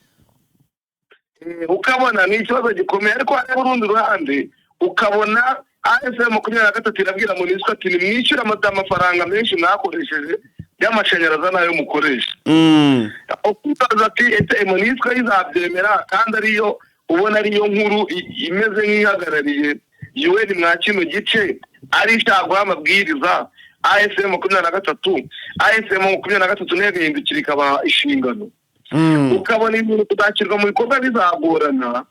ukabona ni ikibazo gikomeye, ariko hari urundi ruhande ukabona AFM 23 irabwira MONUSCO ati nimwishyura amafaranga menshi mwakoresheje y'amashanyarazi nayo mukoresha. Ukubaza ati ete MONUSCO izabyemera, kandi ariyo ubona ariyo nkuru imeze nk'ihagarariye UN mwa kino gice, ari ishagwa amabwiriza AFM 23 negahindukira ikaba ishingano. Ukabona ibintu kudakirwa mu bikorwa bizagorana.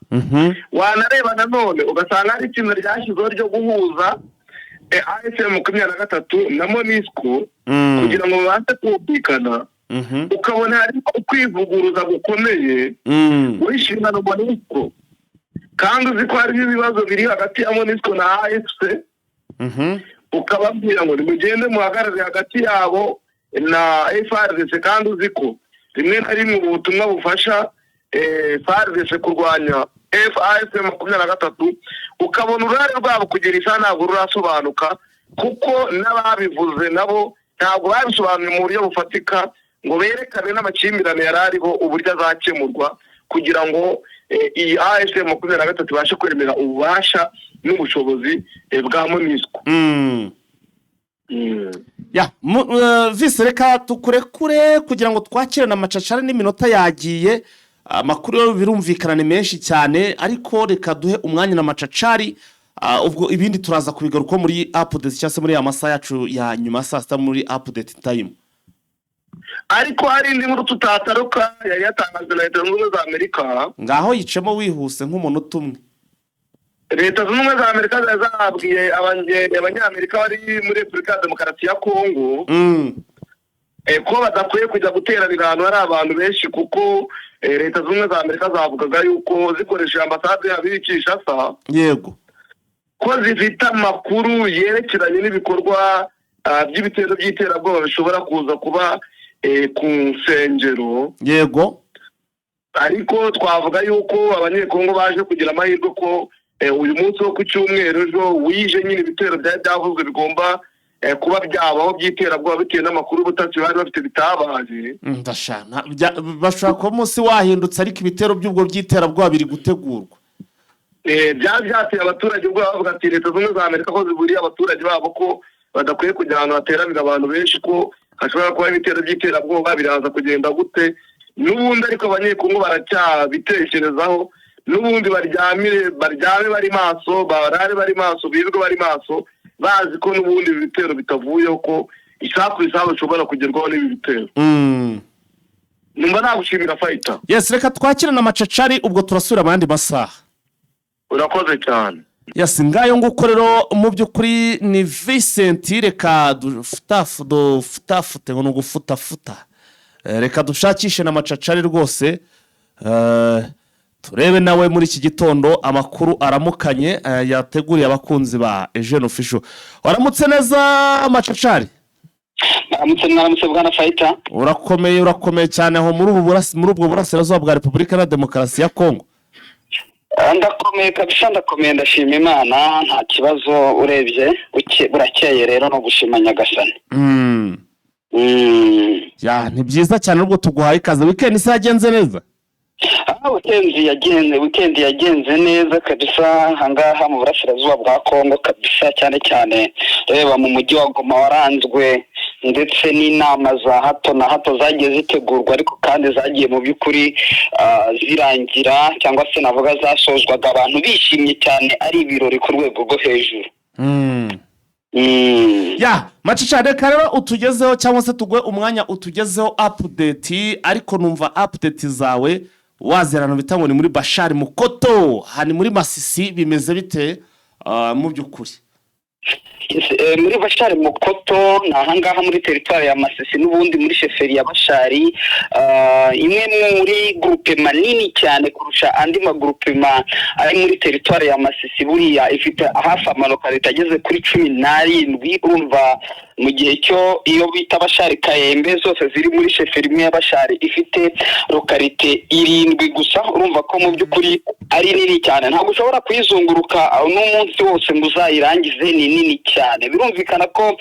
Wanareba nanone ugasanga ari ikintu ryashyizeho ryo guhuza AFM 23 na MONUSCO kugira ngo babashe kumvikana. Ukabona hari ukwivuguruza gukomeye w'inshingano MONUSCO, kandi uzi ko hari ibibazo biri hagati ya MONUSCO na AFC. Ukababwira ngo nimugende muhagarare hagati yabo na FARDC, kandi uzi ko rimwe na rimwe ubutumwa bufasha FARDC kurwanya AFM 23, ukabona uruhare rwabo kugera isa ntabwo rurasobanuka, kuko n'ababivuze nabo ntabwo babisobanuye mu buryo bufatika ngo berekane n'amakimbirane yari ariho uburyo azakemurwa, kugira ngo iyi AFM 23 ibashe kwemera ububasha n'ubushobozi bwa MONUSCO. Vise reka tukurekure kugira ngo twakirane amacacari n'iminota yagiye. Amakuru yo birumvikana ni menshi cyane, ariko reka duhe umwanya na macacari, ubwo ibindi turaza kubigaruka muri update cyangwa se muri amasaha yacu ya nyuma saa sita muri update time. Ariko hari indi nkuru tutataruka yari yatangajwe na Leta Zunze Ubumwe za Amerika. Ngaho yicemo wihuse nk'umuntu utumwe. Leta Zunze Ubumwe za Amerika zabwiye abanyamerika bari muri Repubulika ya Demokarasi ya Kongo ko badakwiye kujya guteranira ahantu hari abantu benshi, kuko Leta Zunze Ubumwe za Amerika zavugaga yuko zikoresheje ambasade yabo i Kinshasa, yego, ko zifite amakuru yerekeranye n'ibikorwa by'ibitero by'iterabwoba bishobora kuza kuba ku nsengero. Yego, ariko twavuga yuko abanyekongo baje kugira amahirwe ko uyu munsi wo ku cyumweru ejo wije nyine ibitero byavuzwe bigomba kuba byabaho by'iterabwoba bitewe n'amakuru ubutasi bari bafite bitabaje. Ndashana bashaka ko umunsi wahindutse, ariko ibitero by'ubwo by'iterabwoba biri gutegurwa. Byateye abaturage ubwo bavuga ati Leta Zunze Ubumwe za Amerika ko ziburiye abaturage babo ko badakwiye kujya ahantu hateranira abantu benshi, ko hashobora kuba ibitero by'iterabwoba biraza kugenda gute. N'ubundi ariko abanyekongo baracyabitekerezaho, n'ubundi baryame bari maso, barare bari maso, birirwe bari maso, bazi ko n'ubundi ibitero bitavuyeho, ko isaku bishobora kugerwaho n'ibi bitero. Numva nagushimira Fighter. Yes, reka twakirana amacacari ubwo turasubira abandi masaha. Urakoze cyane. Yes, ngayo nguko rero mu by'ukuri ni Vincent, reka dufutafute ngo nugufutafuta. Reka dushakishe na macacari rwose, turebe nawe muri iki gitondo amakuru aramukanye yateguriye abakunzi ba Eugene Official. Waramutse neza macacari? Mwaramutse bwana Fighter. Urakomeye cyane aho muri ubwo burasirazuba bwa Repubulika ya Demokarasi ya Kongo. Ndakomeye kabisa, ndashima Imana, nta kibazo, urebye burakeye rero no gushima Nyagasani. Ni byiza cyane, ubwo tuguhaye ikaze. Weekend isa yagenze neza? Weekend yagenze neza kabisa, hangaha mu burasirazuba bwa Kongo kabisa, cyane reba mu mujyi wa Goma waranzwe ndetse n'inama za hato na hato zagiye zitegurwa, ariko kandi zagiye mu by'ukuri zirangira, cyangwa se navuga zasozwaga abantu bishimye cyane, ari ibirori ku rwego rwo hejuru. Macicari, reka rero utugezeho cyangwa se tugwe umwanya utugezeho update, ariko numva update zawe wazerana bitangwa ni muri Bashari Mukoto, hani muri Masisi, bimeze bite mu by'ukuri? Muri Bashari Mukoto nahangaha muri territoire ya Masisi, n'ubundi muri sheferi ya Bashari, imwe muri groupe manini cyane kurusha andi magroupe ari muri territoire ya Masisi. Buriya ifite hafi amanota ageze kuri 17, urumva mu gihe cyo iyo bita Bashari Kayembe zose ziri muri sheferi imwe ya Bashari ifite lokalite 7 gusa. Urumva ko mu by'ukuri ari nini cyane, ntabwo ushobora kuyizunguruka n'umunsi wose ngo uzayirangize, ni nini cyane. Birumvikana ko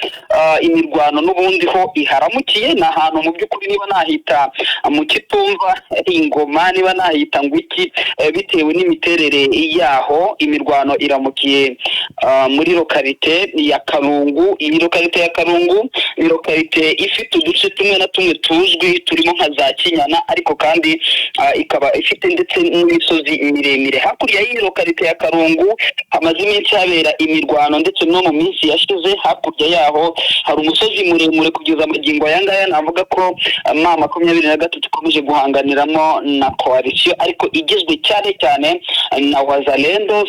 imirwano n'ubundi ho iharamukiye, ni ahantu mu by'ukuri niba nahita mu Kitumva Ingoma, niba nahita ngwiki, bitewe n'imiterere yaho. Imirwano iramukiye muri lokalite ya Karungu. Iyi lokalite ya Karungu ni lokalite ifite uduce tumwe na tumwe tuzwi turimo nka za Kinyana, ariko kandi ikaba ifite ndetse n'imisozi miremire. Hakurya y'iyi lokalite ya Karungu hamaze iminsi habera imirwano, ndetse no mu minsi yashize hakurya yaho hari umusozi muremure kugeza amagingo aya ngaya. Navuga ko M23 ikomeje guhanganiramo na coalition, ariko igizwe cyane cyane na Wazalendo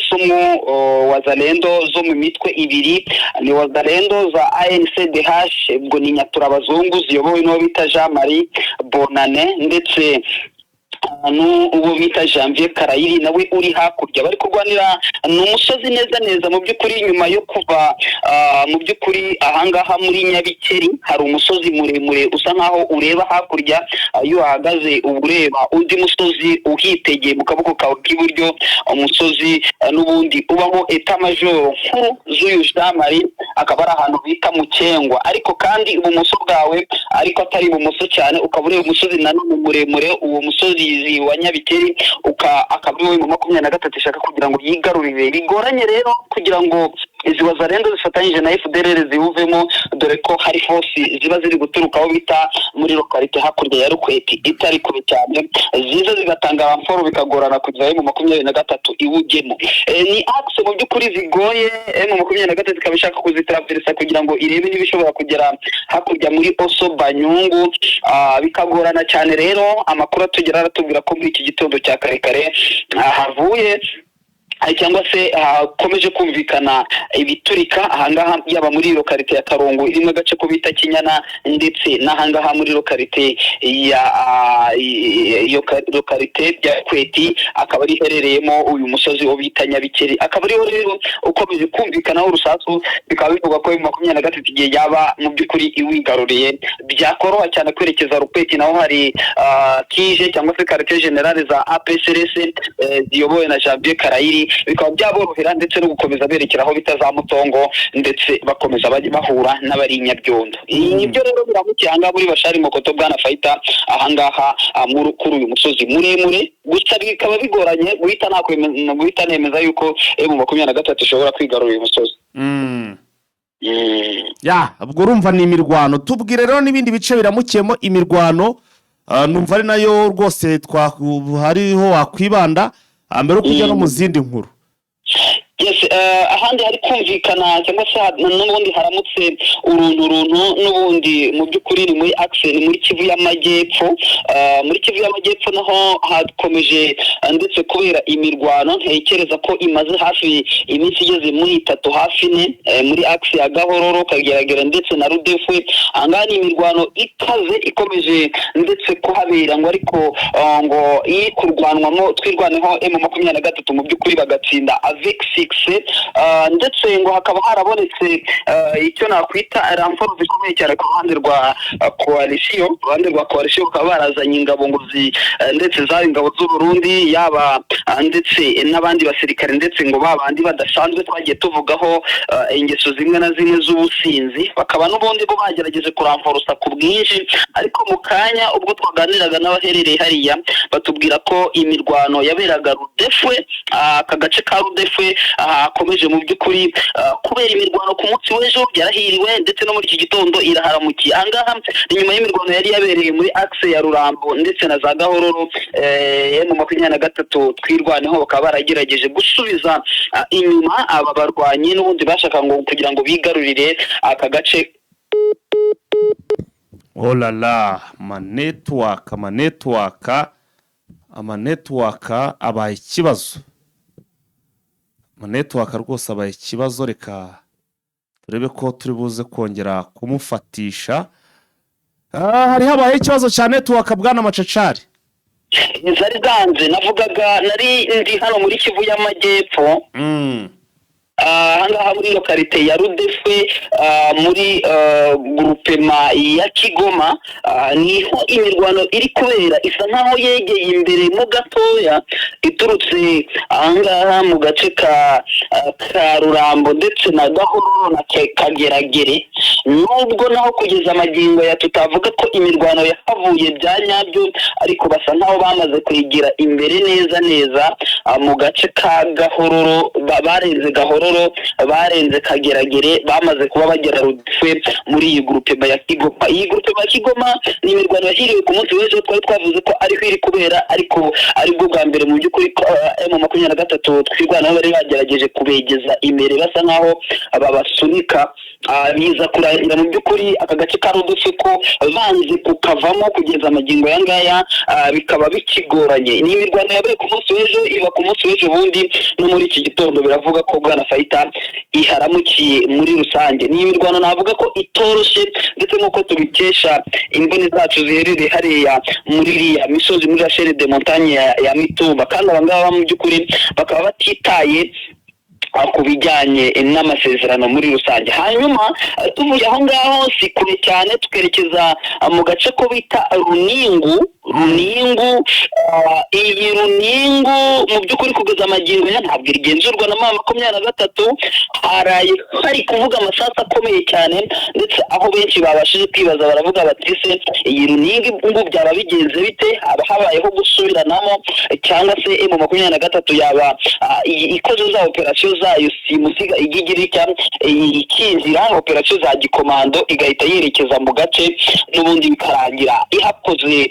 zo mu mitwe ibiri, ni Wazalendo za ANCDH, ubwo ni Nyaturabazungu ziyobowe n'uwo bita Jean Marie Bonane, ndetse uwo bita Janvier Karayiri nawe uri hakurya. Bari kurwanira n'umusozi neza mu by'ukuri. Nyuma yo kuva mu by'ukuri ahangaha muri Nyabikeri hari umusozi muremure usa nkaho ureba hakurya, iyo uhagaze ureba undi musozi uhitegeye mu kaboko kawe k'iburyo, umusozi n'ubundi ubamo eta major nkuru z'uyu Jean Marie, akaba ari ahantu bita Mukengwa. Ariko kandi ibumoso bwawe, ariko atari ibumoso cyane, ukaba ureba umusozi nanone muremure. Uwo musozi wa Nyabikeri akaba ari mu 23 ishaka kugira ngo yigarurire. Bigoranye rero kugira ngo izi Wazalendo zifatanyije na FDLR ziwuvemo, dore ko hari force ziba ziri guturuka aho bita muri lokalite hakurya ya Rukweti itari kure cyane, ziza zigatanga ramforo, bikagorana kugira mu 23 iwugemo. Ni axe mu by'ukuri zigoye. Mu 23 ikaba ishaka kuzitraversa kugira ngo irebe niba ishobora kugera hakurya muri Oso Banyungu, bikagorana cyane. Rero amakuru atugera aratubwira ko muri iki gitondo cya kare havuye cyangwa se hakomeje kumvikana ibiturika ahangaha, yaba muri lokalite ya Karungu irimo agace ko bita Kinyana, ndetse n'ahangaha muri lokalite ya lokalite ya Kweti, akaba ari herereyemo uyu musozi wo bita Nyabikeri. Akaba ariho rero ukomeje kumvikanaho urusasu, bikaba bivuga ko 23 igihe yaba mu by'ukuri iwigaruriye, byakoroha cyane kwerekeza Rukweti. Naho hari kije cyangwa se quartier general za APCRS ziyobowe na Janvier Karayiri, bikaba byaborohera ndetse no gukomeza berekera aho bita Mutongo, ndetse bakomeza bahura n'abari Nyabyondo. Nibyo rero biramukiye ahangaha muri Bashari Mokoto Bwana Faita, ahangaha kuri uyu musozi muremure. Gusa bikaba bigoranye guhita nemeza yuko M23 ishobora kwigarura uyu musozi. Ubwo urumva ni imirwano. Tubwire rero n'ibindi bice biramukiyemo imirwano, numva ari nayo rwose hariho wakwibanda mbere yo kujya no mu zindi nkuru. Yes, ahandi hari kumvikana cyangwa se n'ubundi haramutse uruntu n'ubundi mu by'ukuri ni muri axe, ni muri Kivu y'Amajyepfo. Muri Kivu y'Amajyepfo naho hakomeje ndetse kubera imirwano, ntekereza ko imaze hafi iminsi igeze muri 3 hafi 4 muri axe ya Gahororo, Kageragera ndetse na Rudefwe. Ahangaha ni imirwano ikaze ikomeje ndetse kuhabera, ngo ariko ngo kurwanwamo twirwaneho M23 mu by'ukuri bagatsinda avec ndetse ngo hakaba harabonetse icyo nakwita ramforo zikomeye cyane ku ruhande rwa coalition. Bakaba barazanye ingabo ngo ndetse za ingabo z'u Burundi, yaba ndetse n'abandi basirikare, ndetse ngo babandi badasanzwe twagiye tuvugaho ingeso zimwe na zimwe z'ubusinzi. Bakaba n'ubundi bo bagerageje kuramforosa ku bwinshi, ariko mu kanya ubwo twaganiraga n'abaherereye hariya batubwira ko imirwano yaberaga Rudefwe, aka gace ka Rudefwe akomeje mu by'ukuri kubera imirwano ku munsi w'ejo yarahiriwe, ndetse no muri iki gitondo iraharamukiye. Ahangaha ni nyuma y'imirwano yari yabereye muri axe ya Rurambo ndetse na za Gahororo. M23 twirwaneho bakaba baragerageje gusubiza inyuma aba barwanyi n'ubundi bashaka ngo kugira ngo bigarurire aka gace. Oh la la, ama network abaye ikibazo. Network rwose abaye ikibazo, reka turebe ko turi buze kongera kumufatisha. Hari habaye ikibazo cya network Bwana Macacari. Zari zanze navugaga nari ndi hano muri Kivu y'Amajyepfo. ahangaha muri lokalite ya Rudefe muri groupema ya Kigoma niho imirwano iri kubera, isa nkaho yegeye imbere mu gatoya iturutse ahangaha mu gace ka Rurambo ndetse na Gahororo na Kageragere, nubwo naho kugeza amagingo ya tutavuga ko imirwano yahavuye bya nyabyo, ariko basa nkaho bamaze kwigira imbere neza mu gace ka Gahororo, barenze Gahororo barenze Kageragere, bamaze kuba bagera Rudefe muri iyi groupe ya Kigoma. Iyi groupe ya Kigoma ni imirwano yahiriwe ku munsi w'ejo, twari twavuze ko ariho iri kubera, ariko aribwo bwa mbere mu by'ukuri M23 twirwanaho bari bagerageje kubegeza imbere, basa nkaho babasunika, biza kurangira mu by'ukuri aka gace ka Rudefe ko banze kukavamo kugeza amagingo ya ngaya, bikaba bikigoranye. Ni imirwano yabaye ku munsi w'ejo, iba ku munsi w'ejo bundi no muri iki gitondo biravuga ko bwana Faita iharamukiye muri rusange. Ni imirwano navuga ko itoroshye, ndetse nuko tubikesha imboni zacu ziherereye hariya muri iriya misozi muri la chaîne de montagne ya Mitumba, kandi abangaba mu by'ukuri bakaba batitaye ku bijyanye n'amasezerano muri rusange. Hanyuma tuvuye aho ngaho si kure cyane tukerekeza mu gace ko bita Runingu. Iyi Runingu mu by'ukuri kugeza amagingo ya ntabwo igenzurwa na M23, hari kuvuga amasasu akomeye cyane, ndetse aho benshi babashije kwibaza baravuga bati se iyi Runingu byaba bigenze bite, haba habayeho gusubiranamo cyangwa se M23 yaba ikoze za operation zayo simusiga igigirika ikinjira operation za gikomando igahita yerekeza mu gace n'ubundi bikarangira ihakoze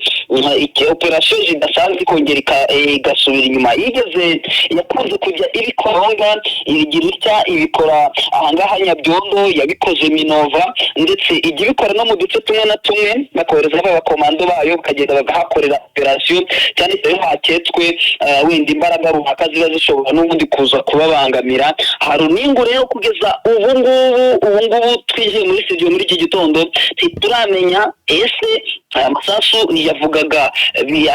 operation zidasanzwe kongera igasubira inyuma. Yigeze yakunze kujya ibikoronga ibigirika ibikora ahangaha Nyabyondo, yabikoze Minova, ndetse ijya ibikora no mu duce tumwe na tumwe bakohereza abakomando bayo bakagenda bagahakorera operation cyane cyane haketswe wenda imbaraga runaka ziba zishobora n'ubundi kuza kubabangamira. Runingu rero kugeza ubu ngubu twije muri studio muri iki gitondo ntituramenya ese amasasu yavugaga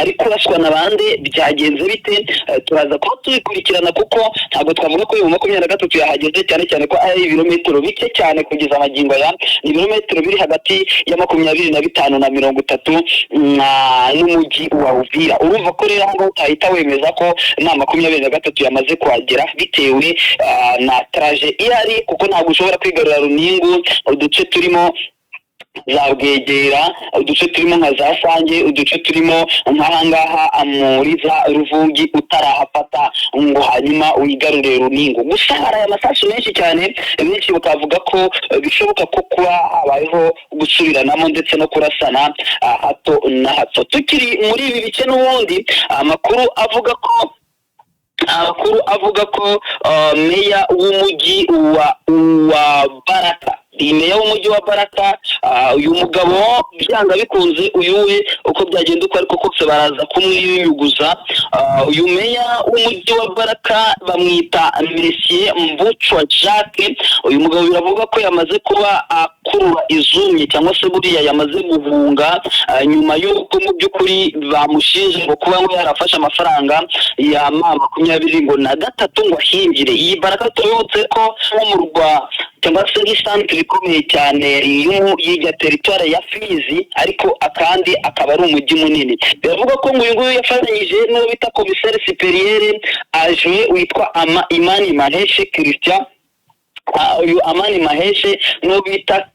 ari kuraswa n'abande byagenze bite. Turaza kuba tubikurikirana kuko ntabwo twavuga ko uyu 23 yahageze, cyane ko ari ibirometero bike cyane kugeza amagingo ya ibirometero biri hagati ya 25 na 30 n'umujyi wa Uvira. Urumva ko rero ngo utahita wemeza ko na 23 yamaze kuhagera bitewe na traje ihari, kuko ntabwo ushobora kwigarura Runingu uduce turimo za Bwegera, uduce turimo nka za Sange, uduce turimo nkahangaha muri za Ruvugi utarahafata ngo hanyuma wigarure Runingu. Gusa hari amasasu menshi cyane, benshi bakavuga ko bishoboka ko kuba habayeho gusubiranamo ndetse no kurasana hato na hato. Tukiri muri ibi bice n'ubundi amakuru avuga ko meya w'umujyi wa Baraka, meya w'umujyi wa Baraka, uyu mugabo byanga bikunze uyu we uko byagenda uko ariko kose baraza kumwiyuguza. Uyu meya w'umujyi wa Baraka bamwita Monsieur Mbuchwa Jacques. Uyu mugabo biravuga ko yamaze kuba akurura izumye cyangwa se buriya yamaze guhunga nyuma y'uko mu by'ukuri bamushinje ngo kuba ngo yarafashe amafaranga ya M23 ngo na gatatu ngo ahingire. Iyi Baraka tuyotse ko mu murwa cyangwa se isantre ikomeye cyane y'ijya territoire ya Fizi, ariko akandi akaba ari umujyi munini. Biravuga ko ngo uyu nguyu yafatanyije n'uwo bita commissaire supérieur adjoint witwa Imani Maheshe Christian. Uyu Amani Maheshe no bita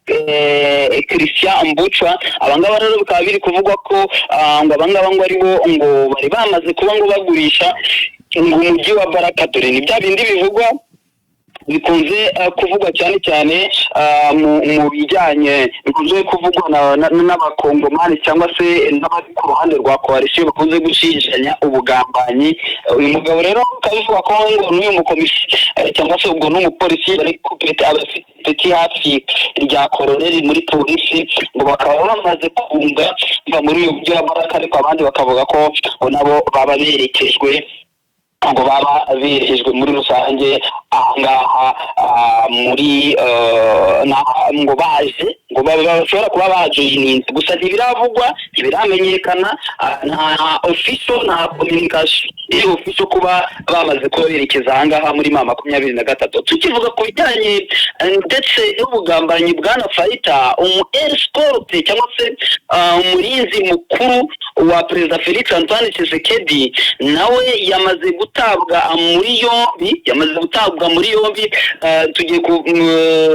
Christian Mbuchwa. Abangaba rero bikaba biri kuvugwa ko ngo abangaba ngo aribo ngo bari bamaze kuba ngo bagurisha ngo umujyi wa Baraka. Dore ni bya bindi bivugwa bikunze kuvugwa cyane mu bijyanye bikunze kuvugwa n'abakongomani cyangwa se n'abari ku ruhande rwa coalition bakunze gushishanya ubugambanyi. Uyu mugabo rero kabivuga ko ngo n'uyu mukomisi cyangwa se ubwo n'umupolisi bari kupeta abafite hafi rya koroneli muri polisi ngo bakaba bamaze kunga muri uyu mujyi wa Baraka, ariko abandi bakavuga ko nabo baba berekejwe ngo baba berekejwe muri rusange ahangaha muri ngo baje ngo bashobora kuba baje ininzi. Gusa ntibiravugwa ntibiramenyekana nta official nta communication official kuba bamaze koherekeza ahangaha muri 2023. Tukivuga ku bijyanye ndetse n'ubugambanyi bwana Faita, escort cyangwa se umurinzi mukuru wa Perezida Felix Antoine Tshisekedi nawe yamaze gutabwa muri yombi tugiye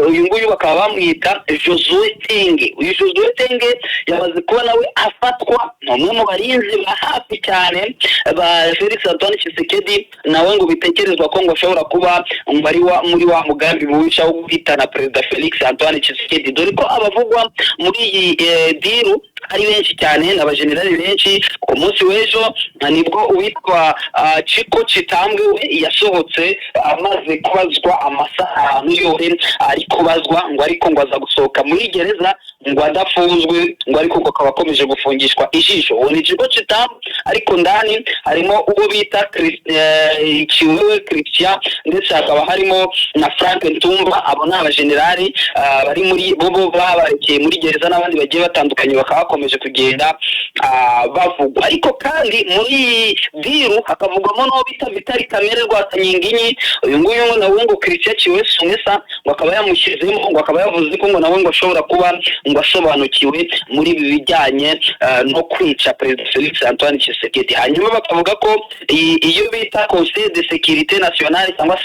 uyu nguyu bakaba bamwita Josué Tenge. Uyu Josué Tenge yamaze kuba nawe afatwa n'umwe mu barinzi ba hafi cyane ba Felix Antoine Tshisekedi, nawe ngo bitekerezwa ko ngo ashobora kuba muri wa mugambi mubisha wo guhitana Perezida Felix Antoine Tshisekedi, dore ko abavugwa muri iyi diru ari benshi cyane n'abajenerali benshi. Ku munsi w'ejo nibwo uwitwa Chiko Chitambwe we yasohotse amaze kubazwa amasaha yose ari kubazwa ngo ariko ngo aza gusohoka muri gereza ngo adafunzwe ngo ariko ngo akaba akomeje gufungishwa ijisho. Uwo ni Chiko Chitambwe, ariko ndani harimo uwo bita Chiwewe Christian ndetse hakaba harimo na Frank Ntumba. Abo ni abajenerali bari muri bo babarekeye muri gereza, n'abandi bagiye batandukanye bakaba bakomeje kugenda bavugwa. Ariko kandi muri diru hakavugwamo no bita Vitali Kamere Rwatanyinginyi. Uyu nguyu nawe ngo Christian Chiwewe Sumesa ngo akaba yamushyizemo, ngo akaba yavuze ko ngo nawe ngo ashobora kuba ngo asobanukiwe muri ibi bijyanye no kwica Perezida Felix Antoine Tshisekedi. Hanyuma bakavuga ko iyo bita Conseil de Sécurité Nationale cyangwa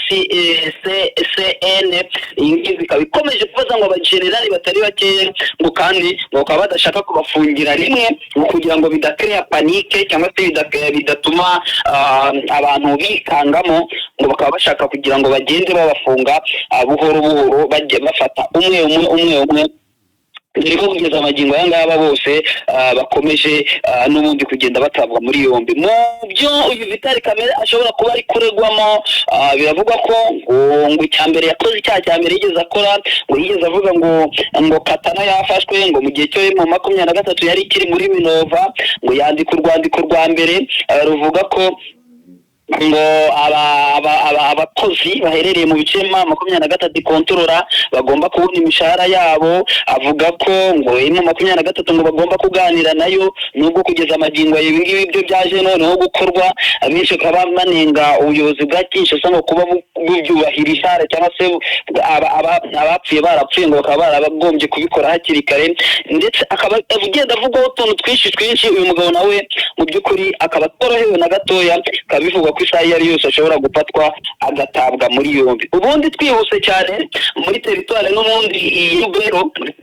CN iyi bikaba ikomeje kubaza ngo abajenerali batari bake ngo kandi ngo bakaba badashaka kubafungira rimwe ngo kugira ngo bidakrea panike cyangwa se bidatuma abantu bikangamo, ngo bakaba bashaka kugira ngo bagende babafunga buhoro buhoro bajye bafata umwe dore ko kugeza amagingo y'angaba bose bakomeje n'ubundi kugenda batabwa muri yombi. Mu byo uyu Vitali Kamere ashobora kuba ari kuregwamo, biravugwa ko ngo icyambere yakoze icyaha cyambere yigeze akora, ngo yigeze avuga ngo Katana yafashwe ngo mu gihe cyo mu 2023 yari kiri muri Minova, ngo yandika urwandiko rwa mbere ruvuga ko ngo abakozi baherereye mu bice 23 kontorora bagomba kubona imishahara yabo. Avuga ko ngo mu 23 ngo bagomba kuganira nayo, nubwo kugeza amagingo y'ibingibi byo byaje noneho gukorwa. Abenshi bakaba banenga ubuyobozi bwa Kinshasa ngo kuba bubyubahirishara cyangwa se abapfuye barapfuye ngo bakaba barabagombye kubikora hakiri kare, ndetse akaba agenda avugaho utuntu twinshi. Uyu mugabo nawe mu by'ukuri akaba atorohewe na gatoya, kabivuga ko isaha yari yose ashobora gufatwa agatabwa muri yombi. Ubundi twihuse cyane muri teritwari n'ubundi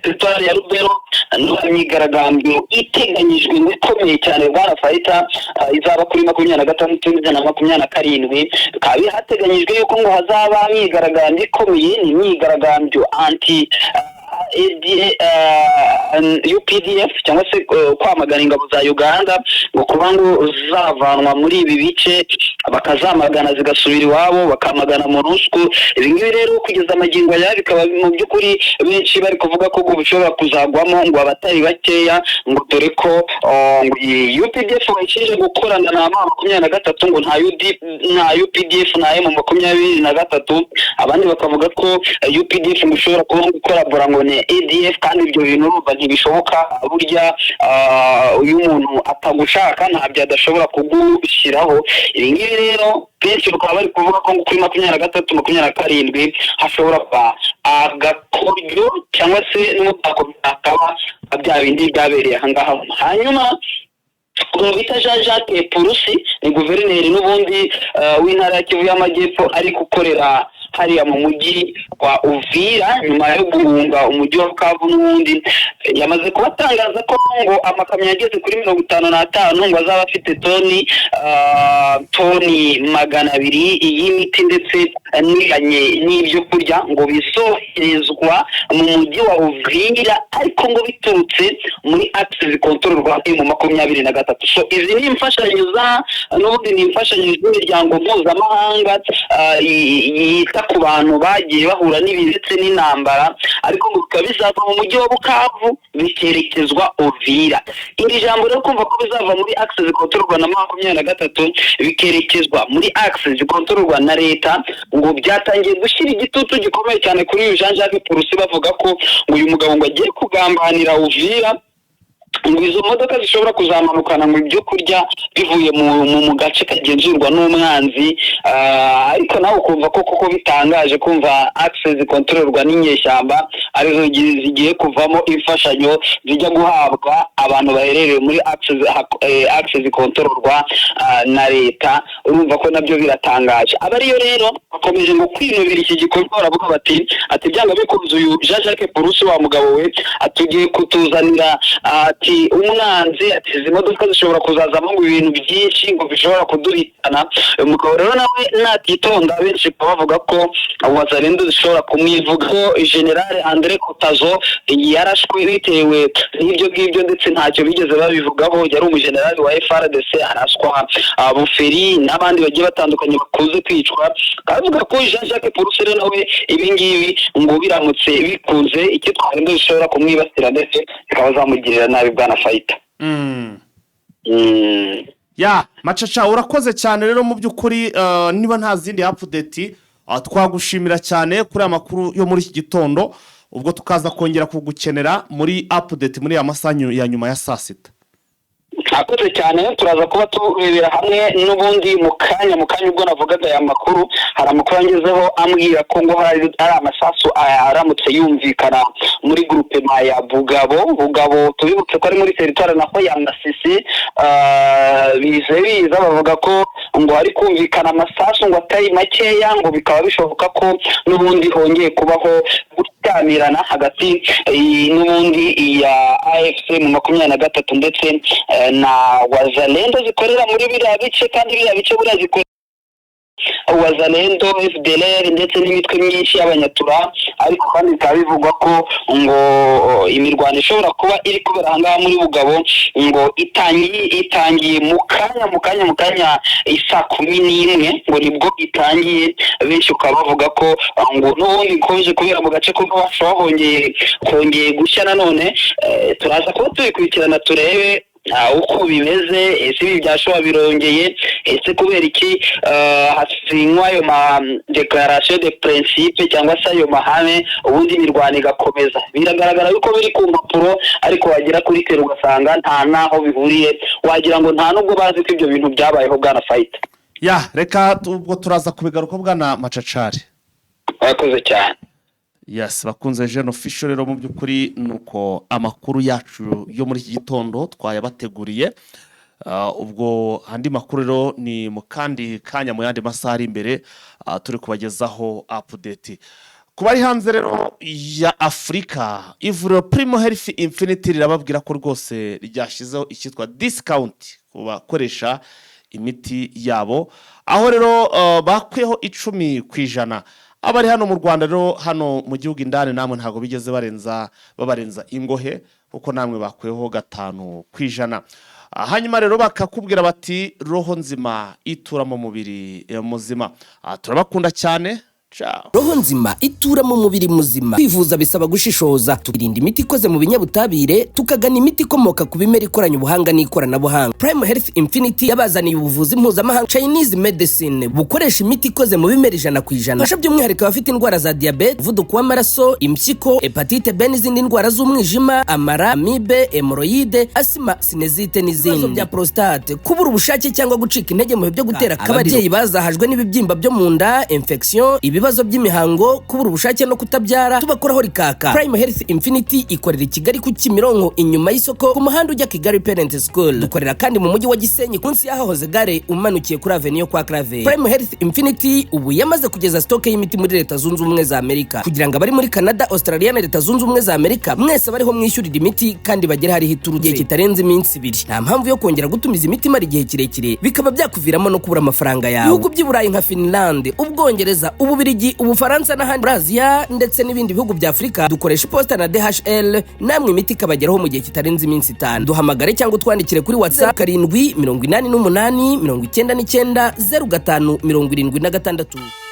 teritwari ya Rubero n'imyigaragambyo iteganyijwe ikomeye cyane bwana Faita, izaba kuri 26 na 27. Bikaba hateganyijwe yuko ngo hazaba imyigaragambyo ikomeye, ni imyigaragambyo anti UPDF cyangwa se kwamagana ingabo za Uganda ngo kuba ngo zavanwa muri ibi bice bakazamagana zigasubira iwabo, bakamagana MONUSCO. Ibi ngibi rero kugeza amagingo ya bikaba mu by'ukuri benshi bari kuvuga ko bishobora kuzagwamo ngo abatari bakeya, ngo dore ko UPDF bayishije gukorana na 23 ngo nta UPDF na M23, abandi bakavuga ko UPDF mushobora gukora ngo ni ADF, kandi ibyo bintu ntibishoboka. Burya uyu muntu atagushaka ntabyo adashobora kugushyiraho. Ibi ngibi rero benshi bakaba bari kuvuga ko kuri 23-27 hashobora kuba agakoryo cyangwa se n'umutako akaba bya bindi byabereye ahangaha. Hanyuma bita Jean-Jacques Purusi ni guverineri n'ubundi w'intara ya Kivu y'Amajyepfo ari gukorera hariya mu mujyi wa Uvira nyuma yo guhunga umujyi wa Bukavu. N'ubundi yamaze kubatangaza ko ngo amakamyo yageze kuri 55 ngo azaba afite toni 200 y'imiti ndetse n'ibyo kurya ngo bisoherezwa mu mujyi wa Uvira, ariko ngo biturutse muri Axis zikontororwa mu 23. So izi ni imfashanyo n'ubundi ni imfashanyo z'imiryango mpuzamahanga yita ku bantu bagiye bahura n'ibizetse n'intambara, ariko ngo bikaba bizava mu mujyi wa Bukavu bikerekezwa Uvira. Iri jambo rero kumva ko bizava muri Axis zikontororwa na 23 bikerekezwa muri Axis zikontororwa na leta, ngo byatangiye gushyira igitutu gikomeye cyane kuri uyu Jean-Jacques Purusi, bavuga ko ngo uyu mugabo ngo agiye kugambanira Uvira ngo izo modoka zishobora kuzamanukana mu ibyo kurya bivuye mu gace kagenzurwa n'umwanzi, ariko nawe ukumva ko koko bitangaje kumva access zikontororwa n'inyeshyamba arizo zigiye kuvamo imfashanyo zijya guhabwa abantu baherereye muri access zikontororwa na leta. Urumva ko nabyo biratangaje. Abariyo rero bakomeje ngo kwinubira iki gikorwa, baravuga bati byanga bikunze uyu Jean-Jacques Purusi wa mugabo we atugiye kutuzanira ati umwanzi, ati izi modoka zishobora kuzazamo ngo ibintu byinshi ngo bishobora kuduhitana. Umugabo rero nawe natitonda benshi bavuga ko Wazalendo zishobora kumwivuga ko General Andre Kotazo yarashwe bitewe n'ibyo ngibyo, ndetse ntacyo bigeze babivugaho. Yari umugenerali wa FRDC araswa Buferi n'abandi bagiye batandukanye bakuze kwicwa. Kavuga ko Jean-Jacques Purusi rero nawe ibi ngibi ngo biramutse bikunze icyo Wazalendo zishobora kumwibasira ndetse zikaba zamugirira nabi bwana Faita. Ya Macaca, urakoze cyane rero mu by'ukuri. Niba nta zindi update twagushimira cyane kuri aya makuru yo muri iki gitondo, ubwo tukaza kongera kugukenera muri update muri amasaha ya nyuma ya saa sita. Akoze cyane, turaza kuba turebera hamwe n'ubundi mu kanya ubwo navugaga aya makuru. Hari amakuru angezeho ambwira ko ngo hari amasasu aramutse yumvikana muri groupe ya Bugabo tubibutse ko ari muri territoire naho ya Masisi. Biza bavuga ko ngo hari kumvikana amasasu ngo atari makeya, ngo bikaba bishoboka ko n'ubundi hongeye kubaho gutamirana hagati n'ubundi ya AFC mu 23 ndetse na Wazalendo zikorera muri biriya bice, kandi biriya bice buriya zikorera Wazalendo, FDLR ndetse n'imitwe myinshi y'abanyatura. Ariko kandi bikaba bivugwa ko ngo imirwano ishobora kuba iri kubera ahangaha muri Bugabo ngo itangiye mu kanya isa 11 ngo nibwo itangiye. Benshi ukaba bavuga ko ngo n'ubundi koje kubera mu gace ko hongeye gushya nanone. Turaza kuba tubikurikirana turebe uko bimeze, ese ibi byashobora birongeye, ese kubera iki hasinywa ayo ma declaration de principe cyangwa se ayo mahame ubundi imirwano igakomeza. Biragaragara yuko biri ku mpapuro, ariko wagera kuri tero ugasanga nta naho bihuriye, wagira ngo nta nubwo bazi ko ibyo bintu byabayeho bwana Faita. Ya reka ubwo turaza kubigaruka bwana Macacari. Wakoze cyane. Yes, bakunze Jeune Official rero mu by'ukuri nuko amakuru yacu yo muri iki gitondo twayabateguriye. Ubwo andi makuru rero ni mu kandi kanya mu yandi masaha ari imbere turi kubagezaho update. Kubari hanze rero ya Afrika, ivuriro Primo Health Infinity rirababwira ko rwose ryashizeho icyitwa discount kubakoresha imiti yabo, aho rero bakweho 10%. Abari hano mu Rwanda rero hano mu gihugu indane namwe ntago bigeze babarenza ingohe, kuko namwe bakweho 5%. Hanyuma rero bakakubwira bati roho nzima itura mu mubiri muzima. Turabakunda cyane. Ciao. Roho nzima itura mu mubiri muzima. Kwivuza bisaba gushishoza, tukirinda imiti ikoze mu binyabutabire, tukagana imiti ikomoka ku bimera ikoranye ubuhanga n'ikoranabuhanga. Prime Health Infinity yabazaniye ubuvuzi mpuzamahanga Chinese medicine bukoresha imiti ikoze mu bimera 100%. Fasha by'umwihariko abafite indwara za diabete, umuvuduko w'amaraso, impyiko, hepatite B n'izindi ndwara z'umwijima, amara, amibe, hemorrhoide, asima, sinezite n'izindi. Bya prostate, kubura ubushake cyangwa gucika intege mu byo gutera kababyeyi bazahajwe n'ibibyimba byo mu nda, infection, ibibazo by'imihango, kubura ubushake no kutabyara, tubakoraho rikaka. Prime Health Infinity ikorera i Kigali ku Kimironko inyuma y'isoko ku muhanda ujya Kigali Parent School. Dukorera kandi mu mujyi wa Gisenyi kunsi yahoze gare umanukiye kuri Avenue kwa Clave. Prime Health Infinity ubu yamaze kugeza stock y'imiti muri Leta Zunze Ubumwe za Amerika, kugira ngo abari muri Canada, Australia na Leta Zunze Ubumwe za Amerika mwese bariho mwishyurira imiti kandi bagera hari hiturutse kitarenze iminsi 2. Nta mpamvu yo kongera gutumiza imiti mari igihe kirekire bikaba byakuviramo no kubura amafaranga yawe. Ibihugu by'Iburayi nka Finland, Ubwongereza, Ububirigi, Ubufaransa na Brazil ndetse n'ibindi bihugu bya Afrika dukoresha posta na DHL, namwe imiti kabageraho mu gihe kitarenze iminsi 5. Duhamagare cyangwa twandikire kuri WhatsApp 788 99 99 05 76.